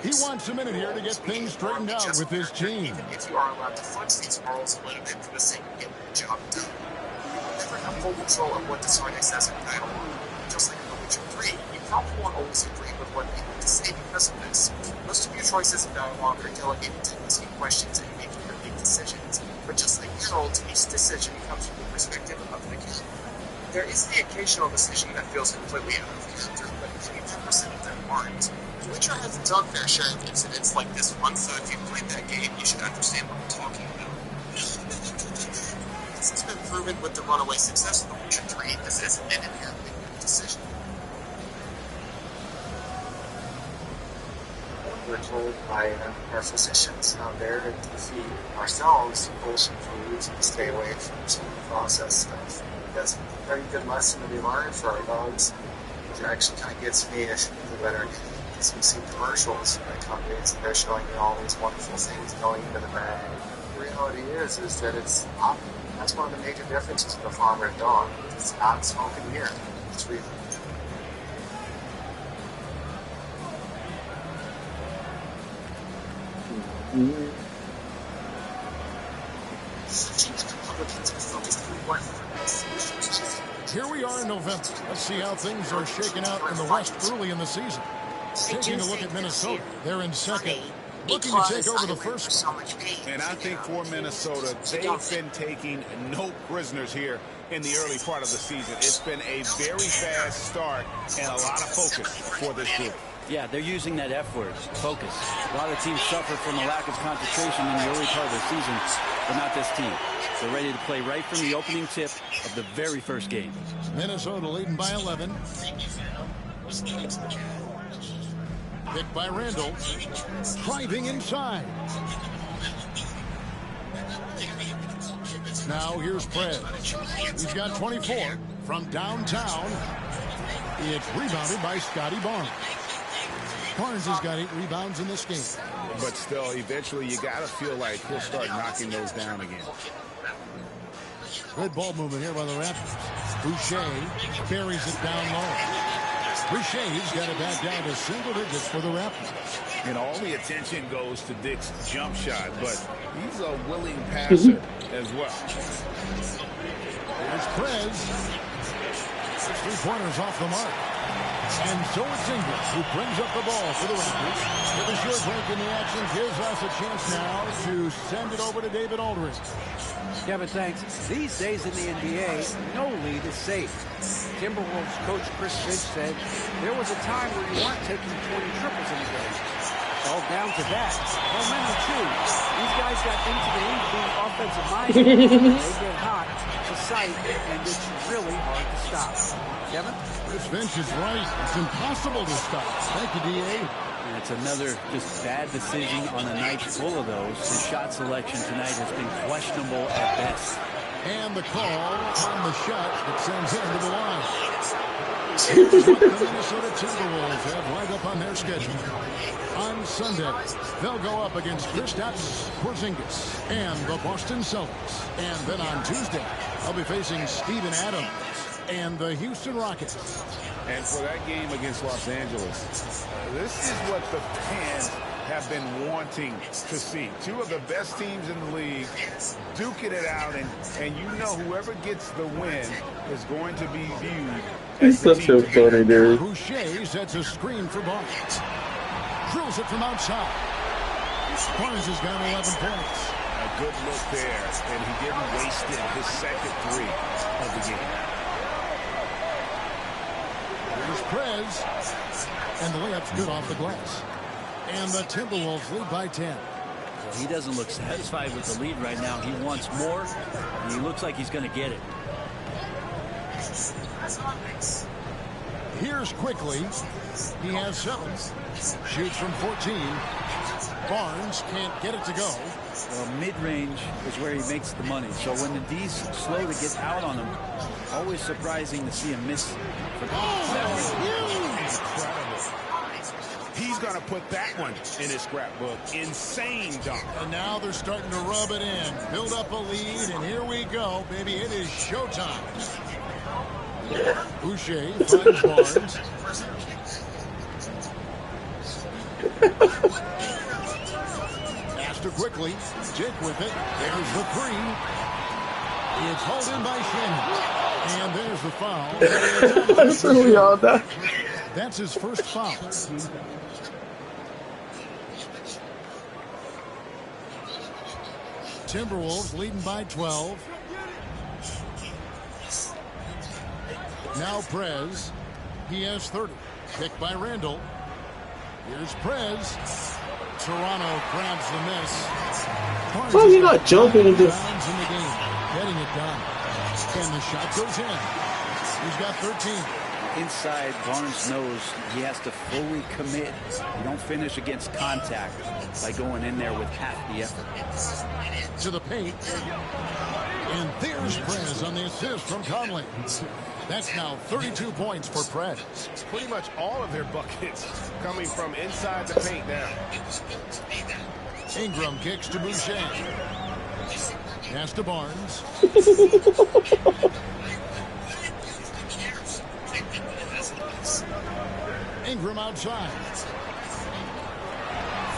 He wants a minute here to get things straightened out with his team. If you are allowed to flex these morals a little bit for the sake of getting the job done, you will never have full control of what Desarnais says in dialogue. Just like in The Witcher 3, you probably won't always agree with what people have to say because of this. Most of your choices in dialogue are delegated to asking questions and making your big decisions. But just like Geralt, each decision comes from the perspective of the character. There is the occasional decision that feels completely out of character, but 80% of them aren't. The Witcher has its own fair share of incidents like this one, so if you've played that game, you should understand what I'm talking about. This has been proven with the runaway success of The Witcher 3. This isn't an inherently good decision. we're told by our physicians out there to feed ourselves wholesome foods and stay away from some processed stuff. That's a very good lesson to be learned for our dogs. It actually kind of gets me when I see commercials by companies and they're showing you all these wonderful things going into the bag. The reality is that it's not. That's one of the major differences with a farmer and dog. It's not smoking here. It's real. Here we are in November. Let's see how things are shaking out in the West early in the season. Taking a look at Minnesota, they're in second, looking to take over the first spot. And I think for Minnesota, they've been taking no prisoners here in the early part of the season. It's been a very fast start and a lot of focus for this group. Yeah, they're using that F word, focus. A lot of teams suffer from a lack of concentration in the early part of the season, but not this team. They're ready to play right from the opening tip of the very first game. Minnesota leading by 11. Picked by Randall. Driving inside. Now here's Prez. He's got 24 from downtown. It's rebounded by Scotty Barnes. Barnes has got 8 rebounds in this game. But still, eventually you got to feel like he'll start knocking those down again. Good ball movement here by the Raptors. Boucher buries it down low. Boucher's got it back down to single digits for the Raptors. And all the attention goes to Dick's jump shot, but he's a willing passer as well. There's Prez. 3-pointers off the mark. And so it's Ingles who brings up the ball for the Raptors. With a short break in the action, gives us a chance now to send it over to David Aldridge. Kevin, thanks. These days in the NBA, no lead is safe. Timberwolves coach Chris Finch said there was a time where you weren't taking 20 triples in a game. All down to that. Momentum, too. These guys got into the league being offensive minded. They get hot to sight, and it's really hard to stop. Kevin? Chris Finch is right. It's impossible to stop. Thank you, D.A. And it's another just bad decision on a night full of those. His shot selection tonight has been questionable at best. And the call on the shot that sends him to the line. The Minnesota Timberwolves have lined up on their schedule. On Sunday, they'll go up against Kristaps Porzingis and the Boston Celtics. And then on Tuesday, they'll be facing Steven Adams and the Houston Rockets. And for that game against Los Angeles, this is what the fans have been wanting to see. Two of the best teams in the league duking it out, and you know whoever gets the win is going to be viewed as such a funny dude. Boucher sets a screen for Barnes. Drills it from outside. Barnes has got 11 points. A good look there, and he didn't waste it. His second 3 of the game. Here's Prez, and the layup's good off the glass. And the Timberwolves lead by 10. Well, he doesn't look satisfied with the lead right now. He wants more, and he looks like he's going to get it. Here's Quickly. He has 7. Shoots from 14. Barnes can't get it to go. Well, mid-range is where he makes the money. So when the D's slow to get out on him, always surprising to see him miss. That was huge. Incredible. He's going to put that one in his scrapbook. Insane dunk. And now they're starting to rub it in. Build up a lead, and here we go, baby. It is showtime. Boucher finds Barnes. Faster quickly. Jake with it. There's the 3. It's hauled in by Shannon. And there's the foul. That's really odd. That's his first foul. Timberwolves leading by 12. Now Prez. He has 30. Picked by Randall. Here's Prez. Toronto grabs the miss. Why are you not jumping into Bounds in the game. Getting it done. And the shot goes in. He's got 13. inside, Barnes knows he has to fully commit. You don't finish against contact by going in there with half the effort. To the paint. And there's Prez on the assist from Conley. That's now 32 points for Prez. Pretty much all of their buckets coming from inside the paint now. Ingram kicks to Boucher. Pass to Barnes. Ingram outside.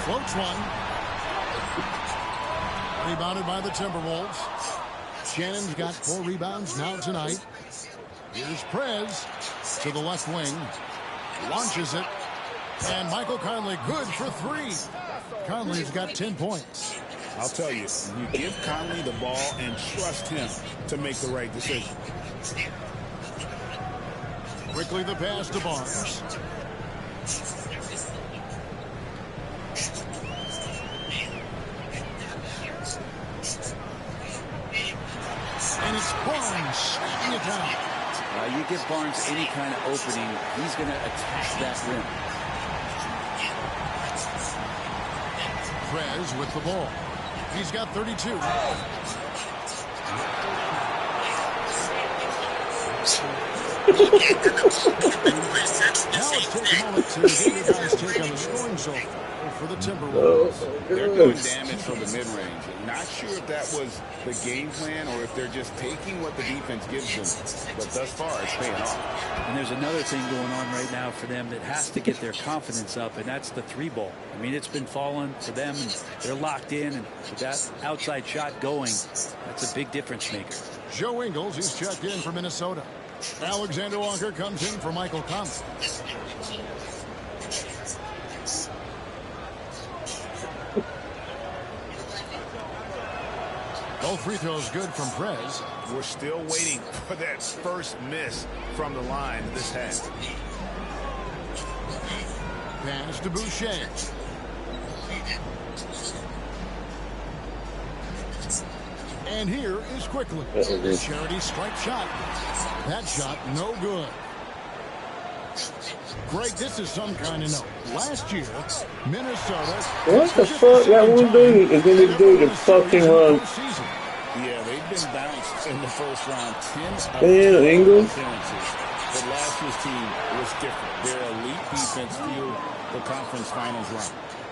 Floats one. Rebounded by the Timberwolves. Shannon's got 4 rebounds now tonight. Here's Prez to the left wing. Launches it. And Michael Conley good for 3. Conley's got 10 points. I'll tell you, you give Conley the ball and trust him to make the right decision. Quickly the pass to Barnes. And it's Barnes smacking it down. You give Barnes any kind of opening, he's going to attack that rim. Prez with the ball. He's got 32. Now let's take a moment to get you guys take on the scoring so far for the Timberwolves. They're doing damage from the mid-range. Not sure if that was the game plan or if they're just taking what the defense gives them. But thus far, it's paying off. And there's another thing going on right now for them that has to get their confidence up, and that's the 3-ball. I mean, it's been falling for them, and they're locked in, and with that outside shot going, that's a big difference maker. Joe Ingles, who's checked in for Minnesota. Alexander Walker comes in for Michael Conley. Both free throws good from Prez. We're still waiting for that first miss from the line this half. Pass to Boucher. And here is quickly. Charity stripe shot. That shot no good. Greg, this is some kind of note. Last year, Minnesota. What the fuck that one dude is going to do to fucking run? Yeah, they've been bounced in the first round 10 Ingles. appearances. But last year's team was different. Their elite defense fueled the conference finals run.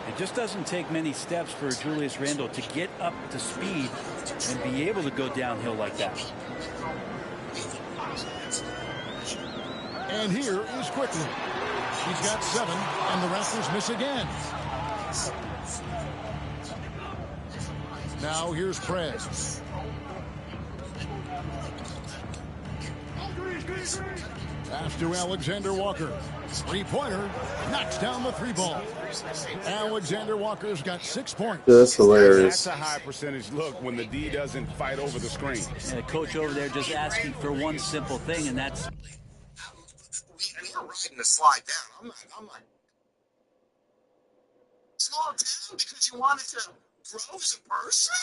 It just doesn't take many steps for Julius Randle to get up to speed and be able to go downhill like that. And here is quickly. He's got 7, and the Raptors miss again. Now here's Prez. Pass to Alexander Walker. 3-pointer. Knocks down the 3-ball. Alexander Walker's got 6 points. That's hilarious. That's a high percentage look when the D doesn't fight over the screen. And the coach over there just asking for one simple thing, and that's... We're riding the slide down. I'm like, slow down because you wanted to grow as a person?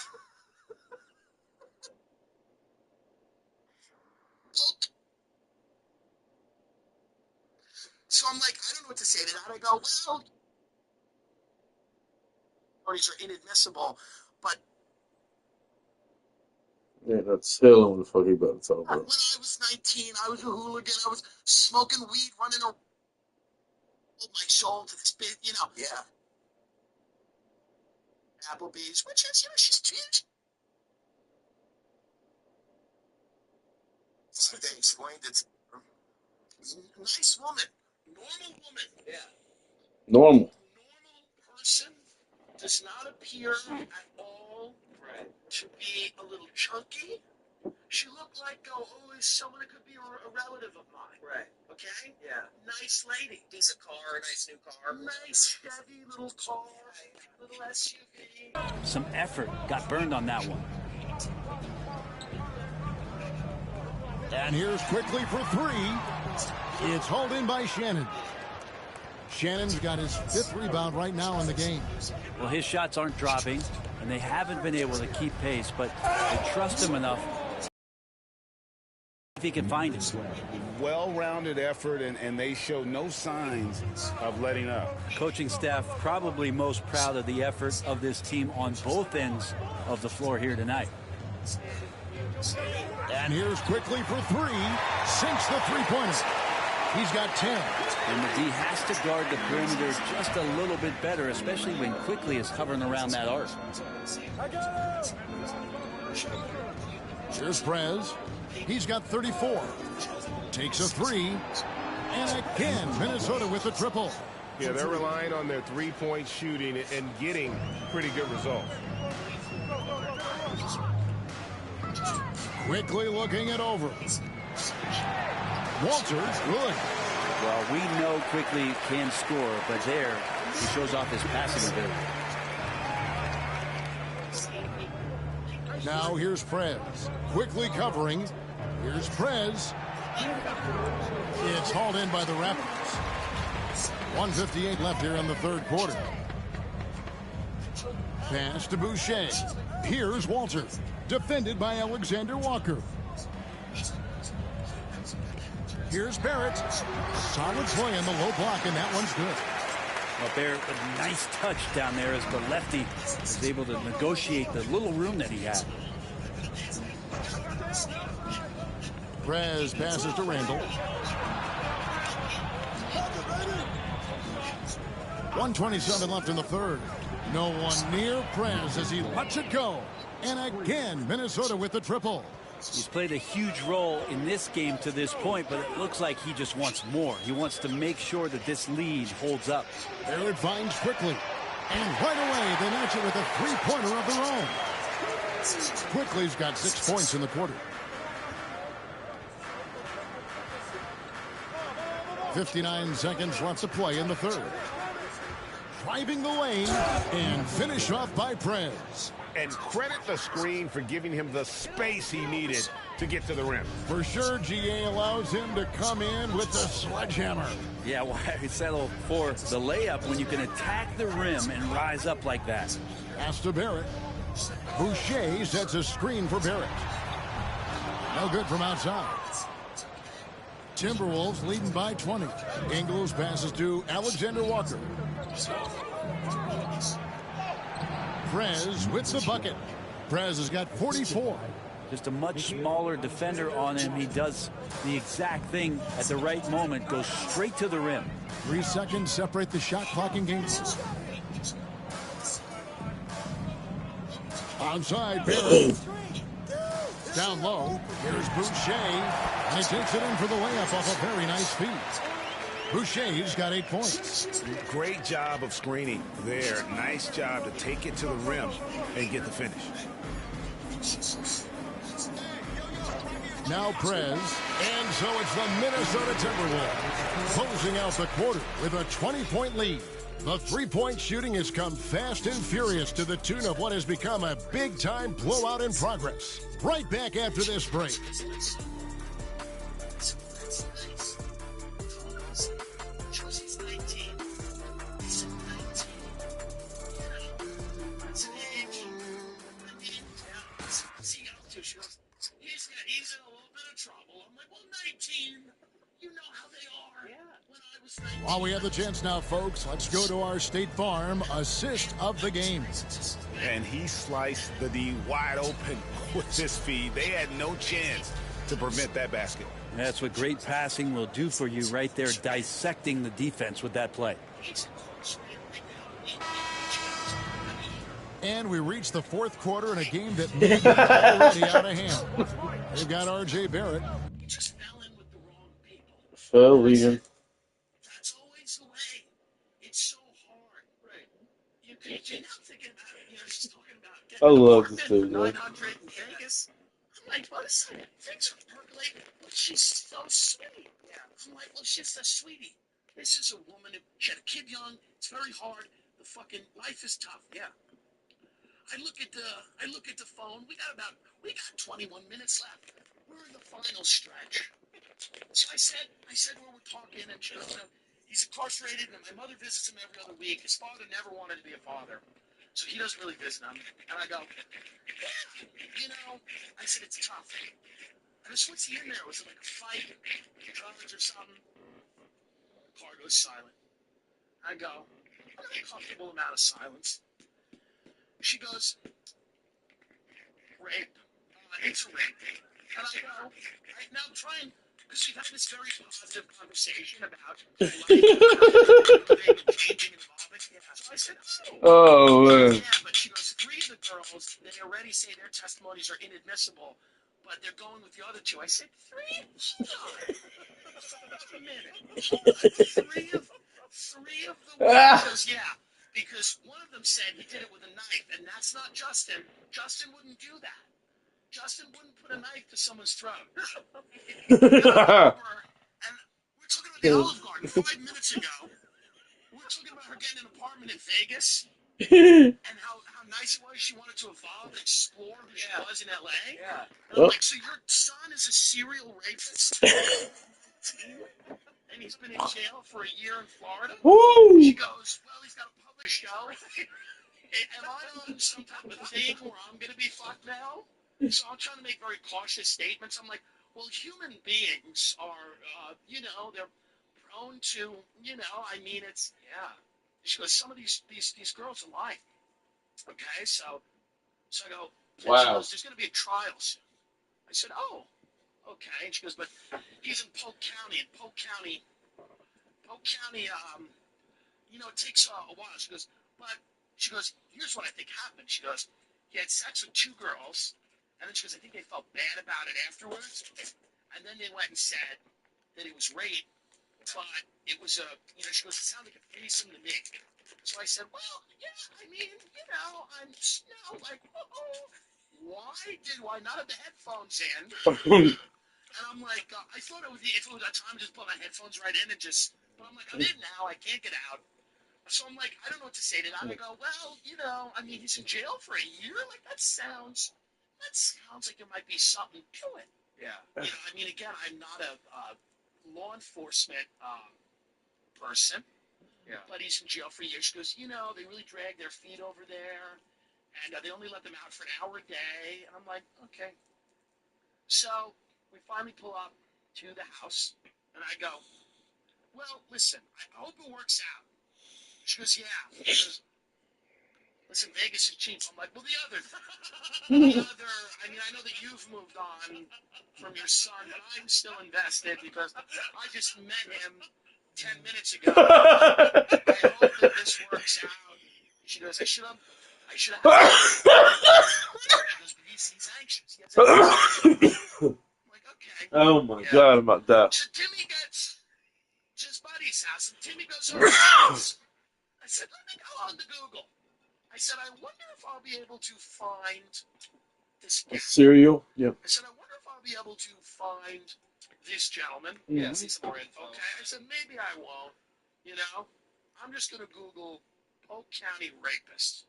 So I'm like, I don't know what to say to that. I go, well, parties are inadmissible, but Yeah, that's hell on the fuck he about to talk when I about. was 19, I was a hooligan. I was smoking weed, running around my soul to this big, Yeah. Applebee's, which is, she's cute. So they explained it's a nice woman, normal woman. Yeah. Normal. Normal person does not appear at all to be a little chunky. She looked like, is someone that could be a relative of mine. Right. Okay? Yeah. Nice lady. Decent car, nice new car. Nice, heavy little car, little SUV. Some effort got burned on that one. And here's quickly for 3. It's hauled in by Shannon. Shannon's got his 5th rebound right now in the game. Well, his shots aren't dropping, and they haven't been able to keep pace, but they trust him enough if he can find it. Well-rounded effort, and they show no signs of letting up. Coaching staff probably most proud of the effort of this team on both ends of the floor here tonight. And here's quickly for three. Sinks the three-pointer. He's got 10. And the D has to guard the perimeter just a little bit better, especially when Quickly is hovering around that arc. Here's Prez. He's got 34. Takes a three. And again, Minnesota with the triple. Yeah, they're relying on their three-point shooting and getting pretty good results. Quickly looking it over. Walters, good. Well, we know Quickly can score, but there he shows off his passing ability. Now here's Prez. Quickly covering. Here's Prez. It's hauled in by the Raptors. 1:58 left here in the third quarter. Pass to Boucher. Here's Walter. Defended by Alexander Walker. Here's Barrett. Solid play in the low block, and that one's good. Well, Barrett, a nice touch down there as the lefty was able to negotiate the little room that he had. Prez passes to Randall. 1:27 left in the third. No one near Prez as he lets it go. And again, Minnesota with the triple. He's played a huge role in this game to this point, but it looks like he just wants more. He wants to make sure that this lead holds up. Barrett finds Quickly. And right away, they match it with a three-pointer of their own. Quickly's got 6 points in the quarter. 59 seconds left to play in the third. Driving the lane and finish off by Prez. And credit the screen for giving him the space he needed to get to the rim. For sure, GA allows him to come in with the sledgehammer. Yeah, why settle for the layup when you can attack the rim and rise up like that? Pass to Barrett. Boucher sets a screen for Barrett. No good from outside. Timberwolves leading by 20. Ingles passes to Alexander Walker. Prez with the bucket. Prez has got 44. Just a much smaller defender on him. He does the exact thing at the right moment. Goes straight to the rim. 3 seconds separate the shot clock and game. Onside, Barrett. Down low. Here's Boucher. And he takes it in for the layup off a very nice feed. Boucher's got 8 points. Great job of screening there. Nice job to take it to the rim and get the finish. Now Prez. And so it's the Minnesota Timberwolves closing out the quarter with a 20-point lead. The three-point shooting has come fast and furious to the tune of what has become a big-time blowout in progress. Right back after this break. He's in a little bit of trouble. I'm like, well, 19, you know how they are. Yeah. When I was 19. While we have the chance now, folks, let's go to our State Farm assist of the game. And he sliced the D wide open with this feed. They had no chance to prevent that basket. That's what great passing will do for you right there, dissecting the defense with that play. And we reach the fourth quarter in a game that may be already out of hand. They've got R.J. Barrett. Just fell in with the wrong people. Fell Legion. That's always the way. It's so hard. Right. You're not thinking about it. She's talking about I love this dude, man. 900 in Vegas. I'm like, well, listen, things are percolating. Well, she's so sweet. Yeah. I'm like, well, she's a sweetie. This is a woman who had a kid young. It's very hard. The fucking life is tough. Yeah. I look at the phone. We got 21 minutes left. We're in the final stretch. So I said we were talking, and she goes, he's incarcerated, and my mother visits him every other week. His father never wanted to be a father, so he doesn't really visit him. And I go, yeah, I said it's tough. I just, what's he in there? Was it like a fight, drugs or something? Car goes silent. I go, a comfortable amount of silence. She goes, rape. It's a rape. And I go, now I'm trying, because we've had this very positive conversation about life, changing and evolving. So I said, Oh, man. yeah, but she goes, 3 of the girls, they already say their testimonies are inadmissible, but they're going with the other 2. I said, 3? A minute. 3 of the women. She goes, yeah, because one of them said he did it with a knife, and that's not Justin. Justin wouldn't do that. Justin wouldn't put a knife to someone's throat. And we're talking about the Olive Garden 5 minutes ago. We're talking about her getting an apartment in Vegas and how nice it was. She wanted to evolve and explore who she was in L.A. Yeah. And I'm like, so your son is a serial rapist? And he's been in jail for a year in Florida? Woo! She goes, well, he's got a public show. Am I on some type of thing where I'm going to be fucked now? So I'm trying to make very cautious statements. I'm like, well, human beings are, they're prone to, I mean, it's, yeah. She goes, some of these girls are lying. Okay, so I go, wow. She goes, there's going to be a trial soon. I said, oh, okay. And she goes, but he's in Polk County. In Polk County, it takes a while. She goes, here's what I think happened. She goes, he had sex with 2 girls. And then she goes, I think they felt bad about it afterwards. And then they went and said that it was rape, but it was she goes, it sounded like a threesome to me. So I said, well, yeah, I mean, I'm like, why not have the headphones in? And I'm like, I thought if it was a time, just put my headphones right in and but I'm like, I'm in now, I can't get out. So I'm like, I don't know what to say to that. I go, well, I mean, he's in jail for a year? Like, that sounds like there might be something to it. Yeah. I mean, again, I'm not a law enforcement person. Yeah. But he's in jail for a year. She goes, they really drag their feet over there, and they only let them out for an hour a day. And I'm like, okay. So we finally pull up to the house, and I go, well, listen, I hope it works out. She goes, yeah. She goes, listen, Vegas is cheap. I'm like, well, the other, I mean, I know that you've moved on from your son, but I'm still invested because I just met him 10 minutes ago. I hope that this works out. She goes, I should have She goes, but he's anxious. He has anxiety. I'm like, okay. Oh, my God, I'm about to die. So Timmy gets to his buddy's house, and Timmy goes over to his house. I said, let me go on to Google. I said, I wonder if I'll be able to find this guy. Cereal? Yeah. I said, I wonder if I'll be able to find this gentleman. Mm-hmm. Yeah, see some more info. Okay. I said, maybe I won't. I'm just going to Google Polk County rapist.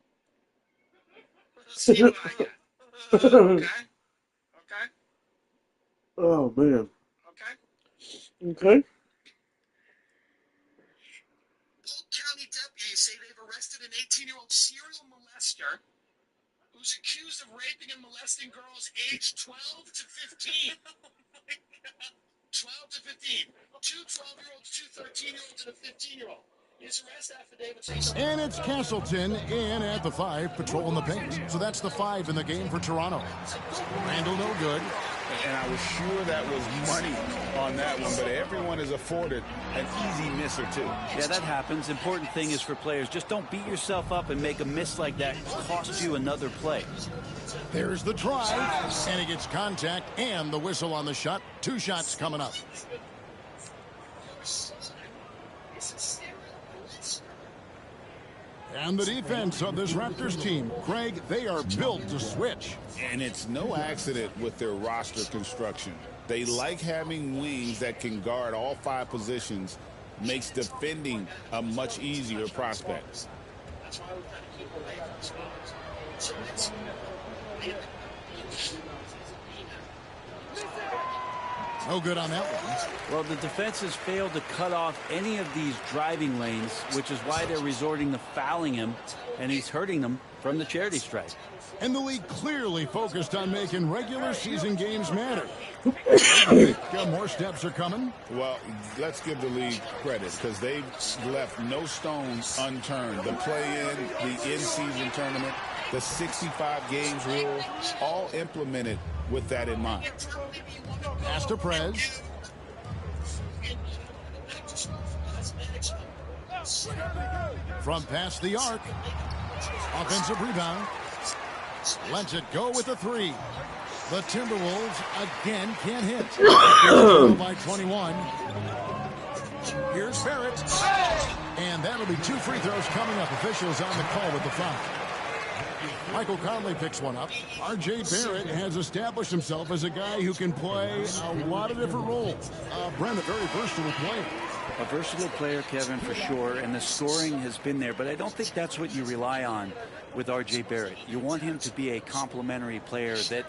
Let's see what I get. Okay? Okay? Oh, man. Okay? Okay. Polk County deputies say they've arrested an 18-year-old serial molester who's accused of raping and molesting girls aged 12 to 15. Oh, my God. 12 to 15. 2 12-year-olds, 2 13-year-olds, and a 15-year-old. His arrest affidavit says... And it's Castleton in at the 5, patrolling the paint. So that's the 5 in the game for Toronto. Randall no good. And I was sure that was money on that one, but everyone is afforded an easy miss or two. Yeah, that happens. Important thing is for players, just don't beat yourself up and make a miss like that cost you another play. There's the drive, and he gets contact and the whistle on the shot. 2 shots coming up. And the defense of this Raptors team, Craig, they are built to switch. And it's no accident with their roster construction. They like having wings that can guard all 5 positions, makes defending a much easier prospect. That's why we've got to keep away from spots. No good on that one. Well, the defense has failed to cut off any of these driving lanes, which is why they're resorting to fouling him, and he's hurting them from the charity stripe. And the league clearly focused on making regular season games matter. More steps are coming. Well, let's give the league credit because they've left no stone unturned. The play-in, the in-season tournament, the 65 games rule, all implemented with that in mind. Pass to Prez. From past the arc. Offensive rebound. Lets it go with the three. The Timberwolves again can't hit. By 21. Here's Barrett. And that'll be 2 free throws coming up. Officials on the call with the foul. Michael Conley picks one up. R.J. Barrett has established himself as a guy who can play a lot of different roles. Brent, a very versatile player. A versatile player, Kevin, for sure, and the scoring has been there, but I don't think that's what you rely on with R.J. Barrett. You want him to be a complementary player that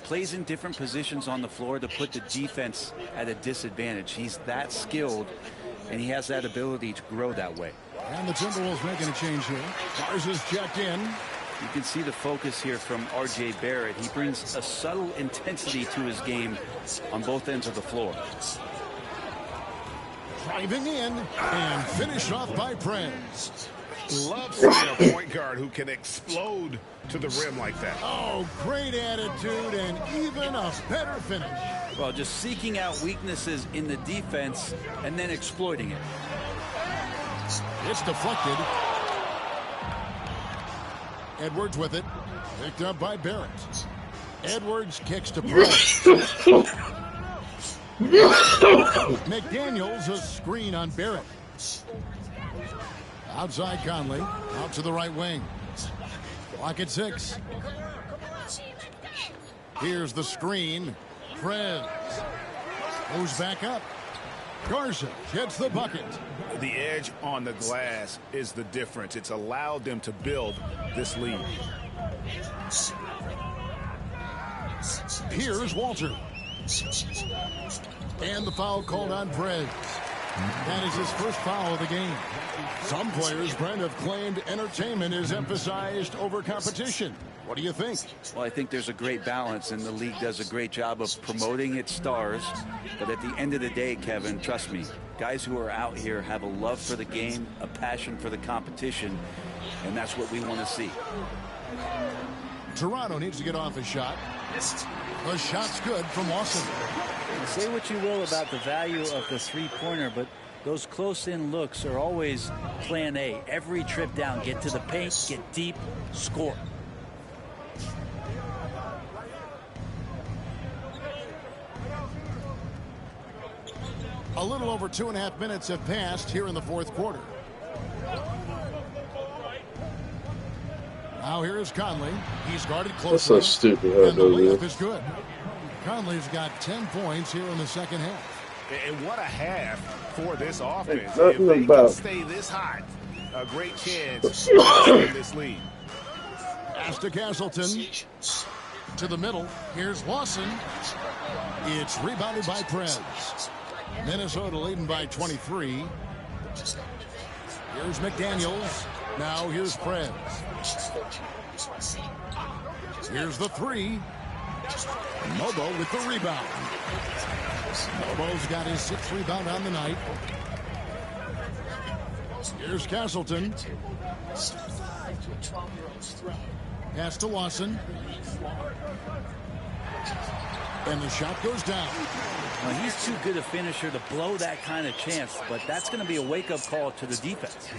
plays in different positions on the floor to put the defense at a disadvantage. He's that skilled, and he has that ability to grow that way. And the Timberwolves making a change here. Garza's checked in. You can see the focus here from R.J. Barrett. He brings a subtle intensity to his game on both ends of the floor. Driving in and finished off by Prez. Love seeing a point guard who can explode to the rim like that. Oh, great attitude and even a better finish. Well, just seeking out weaknesses in the defense and then exploiting it. It's deflected. Edwards with it. Picked up by Barrett. Edwards kicks to Prez. McDaniels a screen on Barrett. Outside Conley. Out to the right wing. Clock at 6. Here's the screen. Prez moves back up. Garza gets the bucket. The edge on the glass is the difference. It's allowed them to build this lead. Here's Walter. And the foul called on Prez. That is his first foul of the game. Some players, Brent, have claimed entertainment is emphasized over competition. What do you think? Well, I think there's a great balance, and the league does a great job of promoting its stars. But at the end of the day, Kevin, trust me, guys who are out here have a love for the game, a passion for the competition, and that's what we want to see. Toronto needs to get off a shot. The shot's good from Lawson. Say what you will about the value of the three-pointer, but those close-in looks are always plan A. Every trip down, get to the paint, get deep, score. A little over 2.5 minutes have passed here in the fourth quarter. Now here is Conley. He's guarded closely. That's so stupid. And the layup is good. Conley's got 10 points here in the second half. And what a half for this offense. Hey, if they can stay this hot, a great chance in this lead. Pass to Castleton. To the middle. Here's Lawson. It's rebounded by Prez. Minnesota leading by 23. Here's McDaniels. Now here's Prez. Here's the three. Mobo with the rebound. Mobo's got his 6th rebound on the night. Here's Castleton. Pass to Lawson. And the shot goes down. Well, he's too good a finisher to blow that kind of chance, but that's going to be a wake-up call to the defense.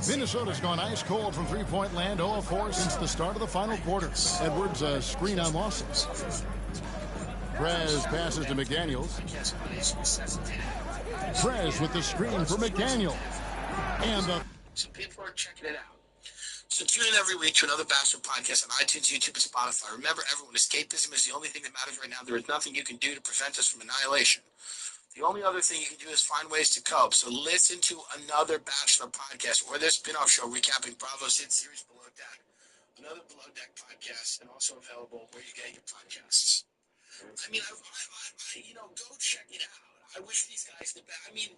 Minnesota's gone ice cold from three-point land, 0 of 4 since the start of the final quarter. Edwards a screen on Lawson. Prez passes to McDaniels. Prez with the screen for McDaniel. And the... So people are checking it out. So tune in every week to another Bachelor podcast on iTunes, YouTube, and Spotify. Remember, everyone, escapism is the only thing that matters right now. There is nothing you can do to prevent us from annihilation. The only other thing you can do is find ways to cope. So listen to another Bachelor podcast or their spin-off show recapping Bravo's hit series Below Deck. Another Below Deck podcast, and also available where you get your podcasts. I mean, go check it out. I wish these guys the best. I mean,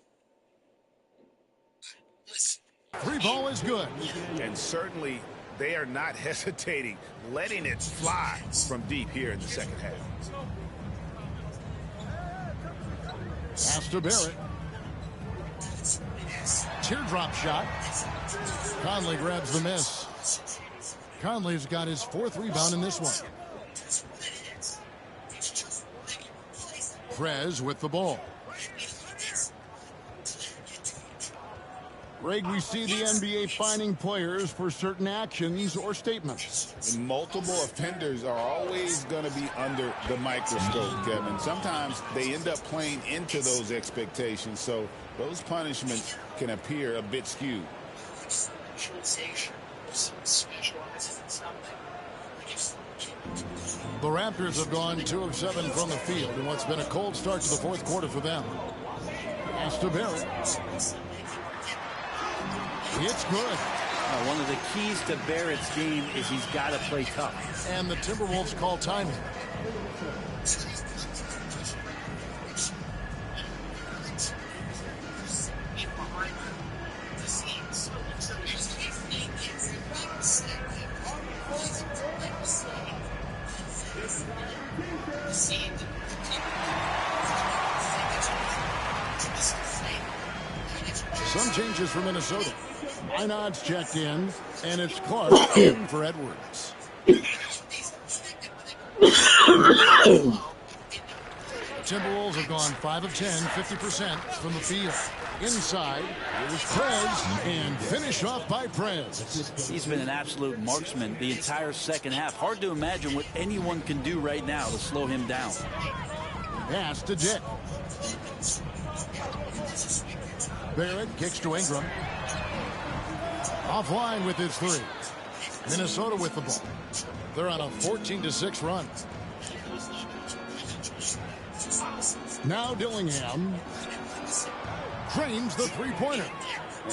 listen. 3 ball is good. And certainly they are not hesitating, letting it fly from deep here in the second half. Pass to Barrett. Teardrop shot. Conley grabs the miss. Conley's got his 4th rebound in this one. Prez with the ball. Greg, we see the NBA fining players for certain actions or statements. Multiple offenders are always going to be under the microscope, Kevin. Sometimes they end up playing into those expectations, so those punishments can appear a bit skewed. The Raptors have gone 2 of 7 from the field in what's been a cold start to the 4th quarter for them. Pass to Barrett. It's good. One of the keys to Barrett's game is he's got to play tough. And the Timberwolves call timing. Some changes for Minnesota. Minod's checked in, and it's Clark in for Edwards. Timberwolves have gone 5 of 10, 50% from the field. Inside, it was Prez, and finish off by Prez. He's been an absolute marksman the entire second half. Hard to imagine what anyone can do right now to slow him down. Pass to Dick. Barrett kicks to Ingram. Offline with his 3. Minnesota with the ball. They're on a 14-6 run. Now Dillingham frames the 3-pointer.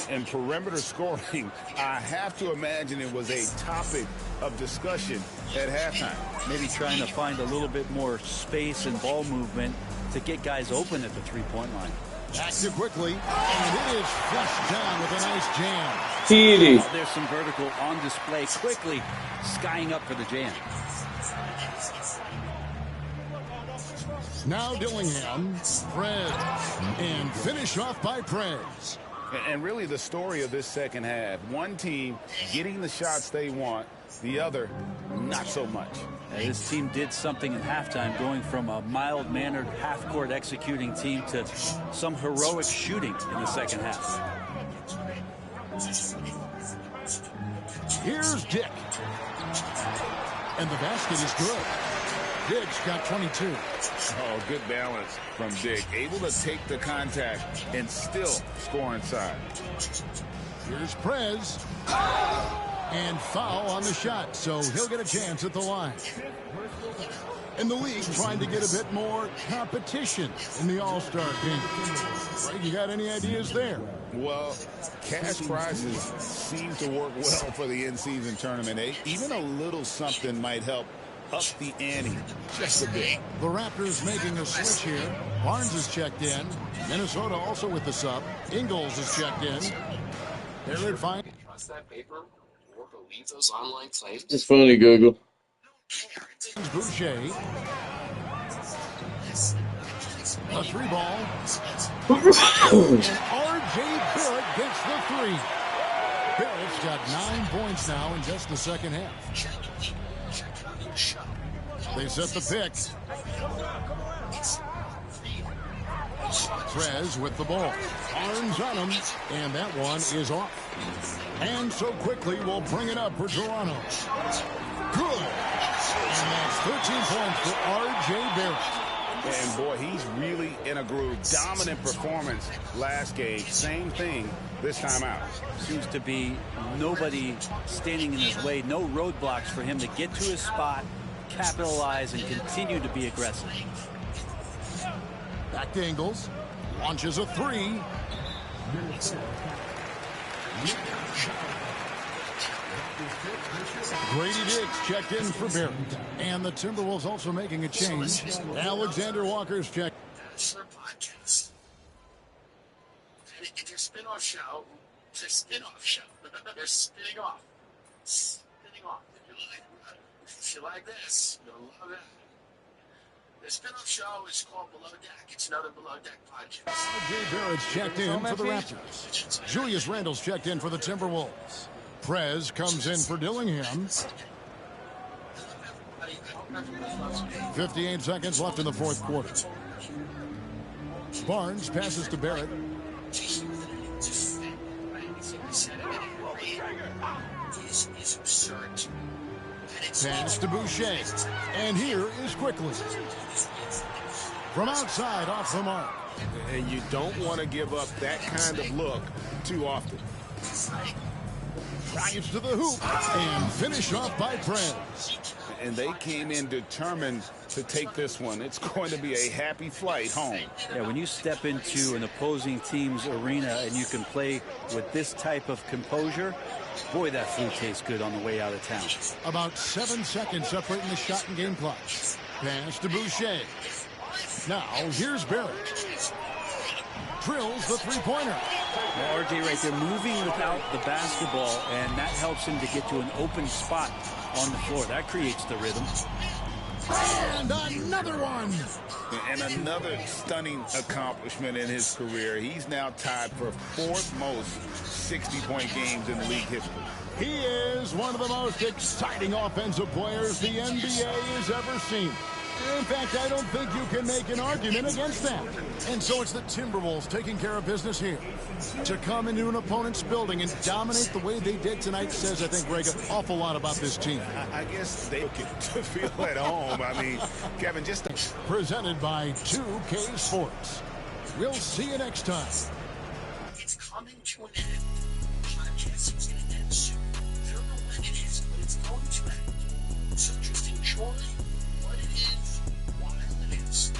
And perimeter scoring, I have to imagine it was a topic of discussion at halftime. Maybe trying to find a little bit more space and ball movement to get guys open at the 3-point line. Back to quickly, and it is flushed down with a nice jam. Oh, there's some vertical on display. Quickly skying up for the jam. Now Dillingham, Prez, and finish off by Prez. And really the story of this second half, one team getting the shots they want, the other not so much. This team did something in halftime, going from a mild-mannered half-court executing team to some heroic shooting in the second half. Here's Dick. And the basket is good. Dick's got 22. Oh, good balance from Dick. Able to take the contact and still score inside. Here's Prez. And foul on the shot, so he'll get a chance at the line. In the league, trying to get a bit more competition in the All-Star game. Right, you got any ideas there? Well, cash prizes seem to work well for the in-season tournament. Even a little something might help up the ante just a bit. The Raptors making a switch here. Barnes is checked in. Minnesota also with the sub. Ingles is checked in. They're in fine. Trust that paper or believe those online claims. It's funny, Google. Boucher. A 3-ball. And R.J. Barrett gets the 3. Barrett's got 9 points now in just the second half. They set the pick. Prez with the ball. Arms on him, and that one is off. And so quickly we'll bring it up for Toronto. Good. And that's 13 points for R.J. Barrett. And boy, he's really in a groove. Dominant performance last game. Same thing this time out. Seems to be nobody standing in his way. No roadblocks for him to get to his spot, capitalize, and continue to be aggressive. Back to Ingles. Launches a 3. Grady Diggs checked in for Barrett. And the Timberwolves also making a change. Alexander Walker's check. Bachelor podcast. And if your spin-off show, it's a spin-off show. They're spinning off. Spinning off. If you like this, you'll love that. The spin-off show is called Below Deck. It's another Below Deck podcast. RJ Barrett's checked in for the Raptors. Julius Randle's checked in for the Timberwolves. Prez comes in for Dillingham. 58 seconds left in the fourth quarter. Barnes passes to Barrett. Pass to Boucher. And here is Quickly. From outside, off the mark. And you don't want to give up that kind of look too often. Drives to the hoop and finish off by Prez. And they came in determined to take this one. It's going to be a happy flight home. Yeah, when you step into an opposing team's arena and you can play with this type of composure, boy, that food tastes good on the way out of town. About 7 seconds separating the shot and game clock. Pass to Boucher. Now, here's Barrett. Drills the three-pointer. Well, RJ right there moving without the basketball, and that helps him to get to an open spot on the floor. That creates the rhythm. And another one. And another stunning accomplishment in his career. He's now tied for fourth most 60-point games in league history. He is one of the most exciting offensive players the NBA has ever seen. In fact, I don't think you can make an argument against that. And so it's the Timberwolves taking care of business here. To come into an opponent's building and dominate the way they did tonight says, I think, Greg, an awful lot about this team. I guess they get to feel at home. I mean, Kevin, just... Presented by 2K Sports. We'll see you next time. It's coming to an end. The podcast is going to end soon. I don't know when it is, but it's going to end. So just enjoy what it is while it is.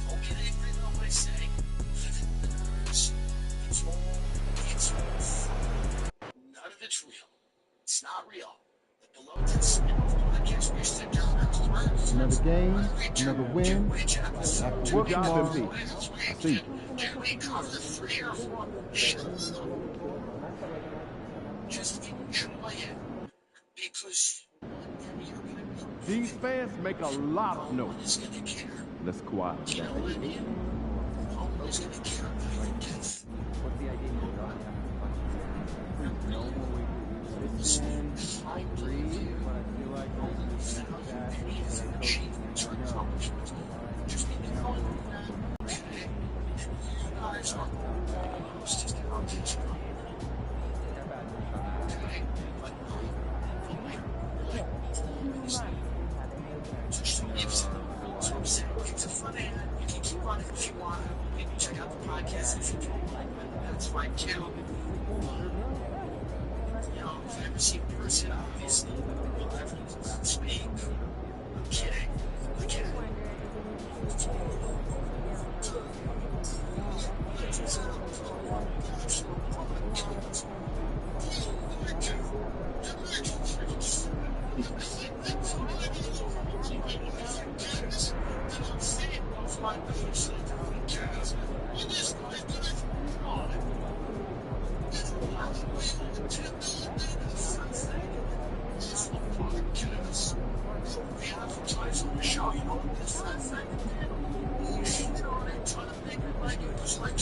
Don't get angry about what I say. Live in the nerves. It's all fun. None of it's real. It's not real. The Below Deck spin-off podcast where you sit down and another game, another win. After work tomorrow. See you. Can we cover 3 or 4 shows? Just enjoy it. Because these fans make a lot of noise. Let's quiet you know what I mean? Nobody's gonna care about your death. What's the idea? I agree, but I feel like just be knowing that, okay, you guys are most as talented as you okay? But so I'm saying, it's a fun ad. You can keep on it if you want. Maybe check out the podcast if you don't. That's fine too. You know, if I ever see a person, obviously, live speak. I'm kidding. I'm kidding. Show you know this thing. You know, trying to make it like it was like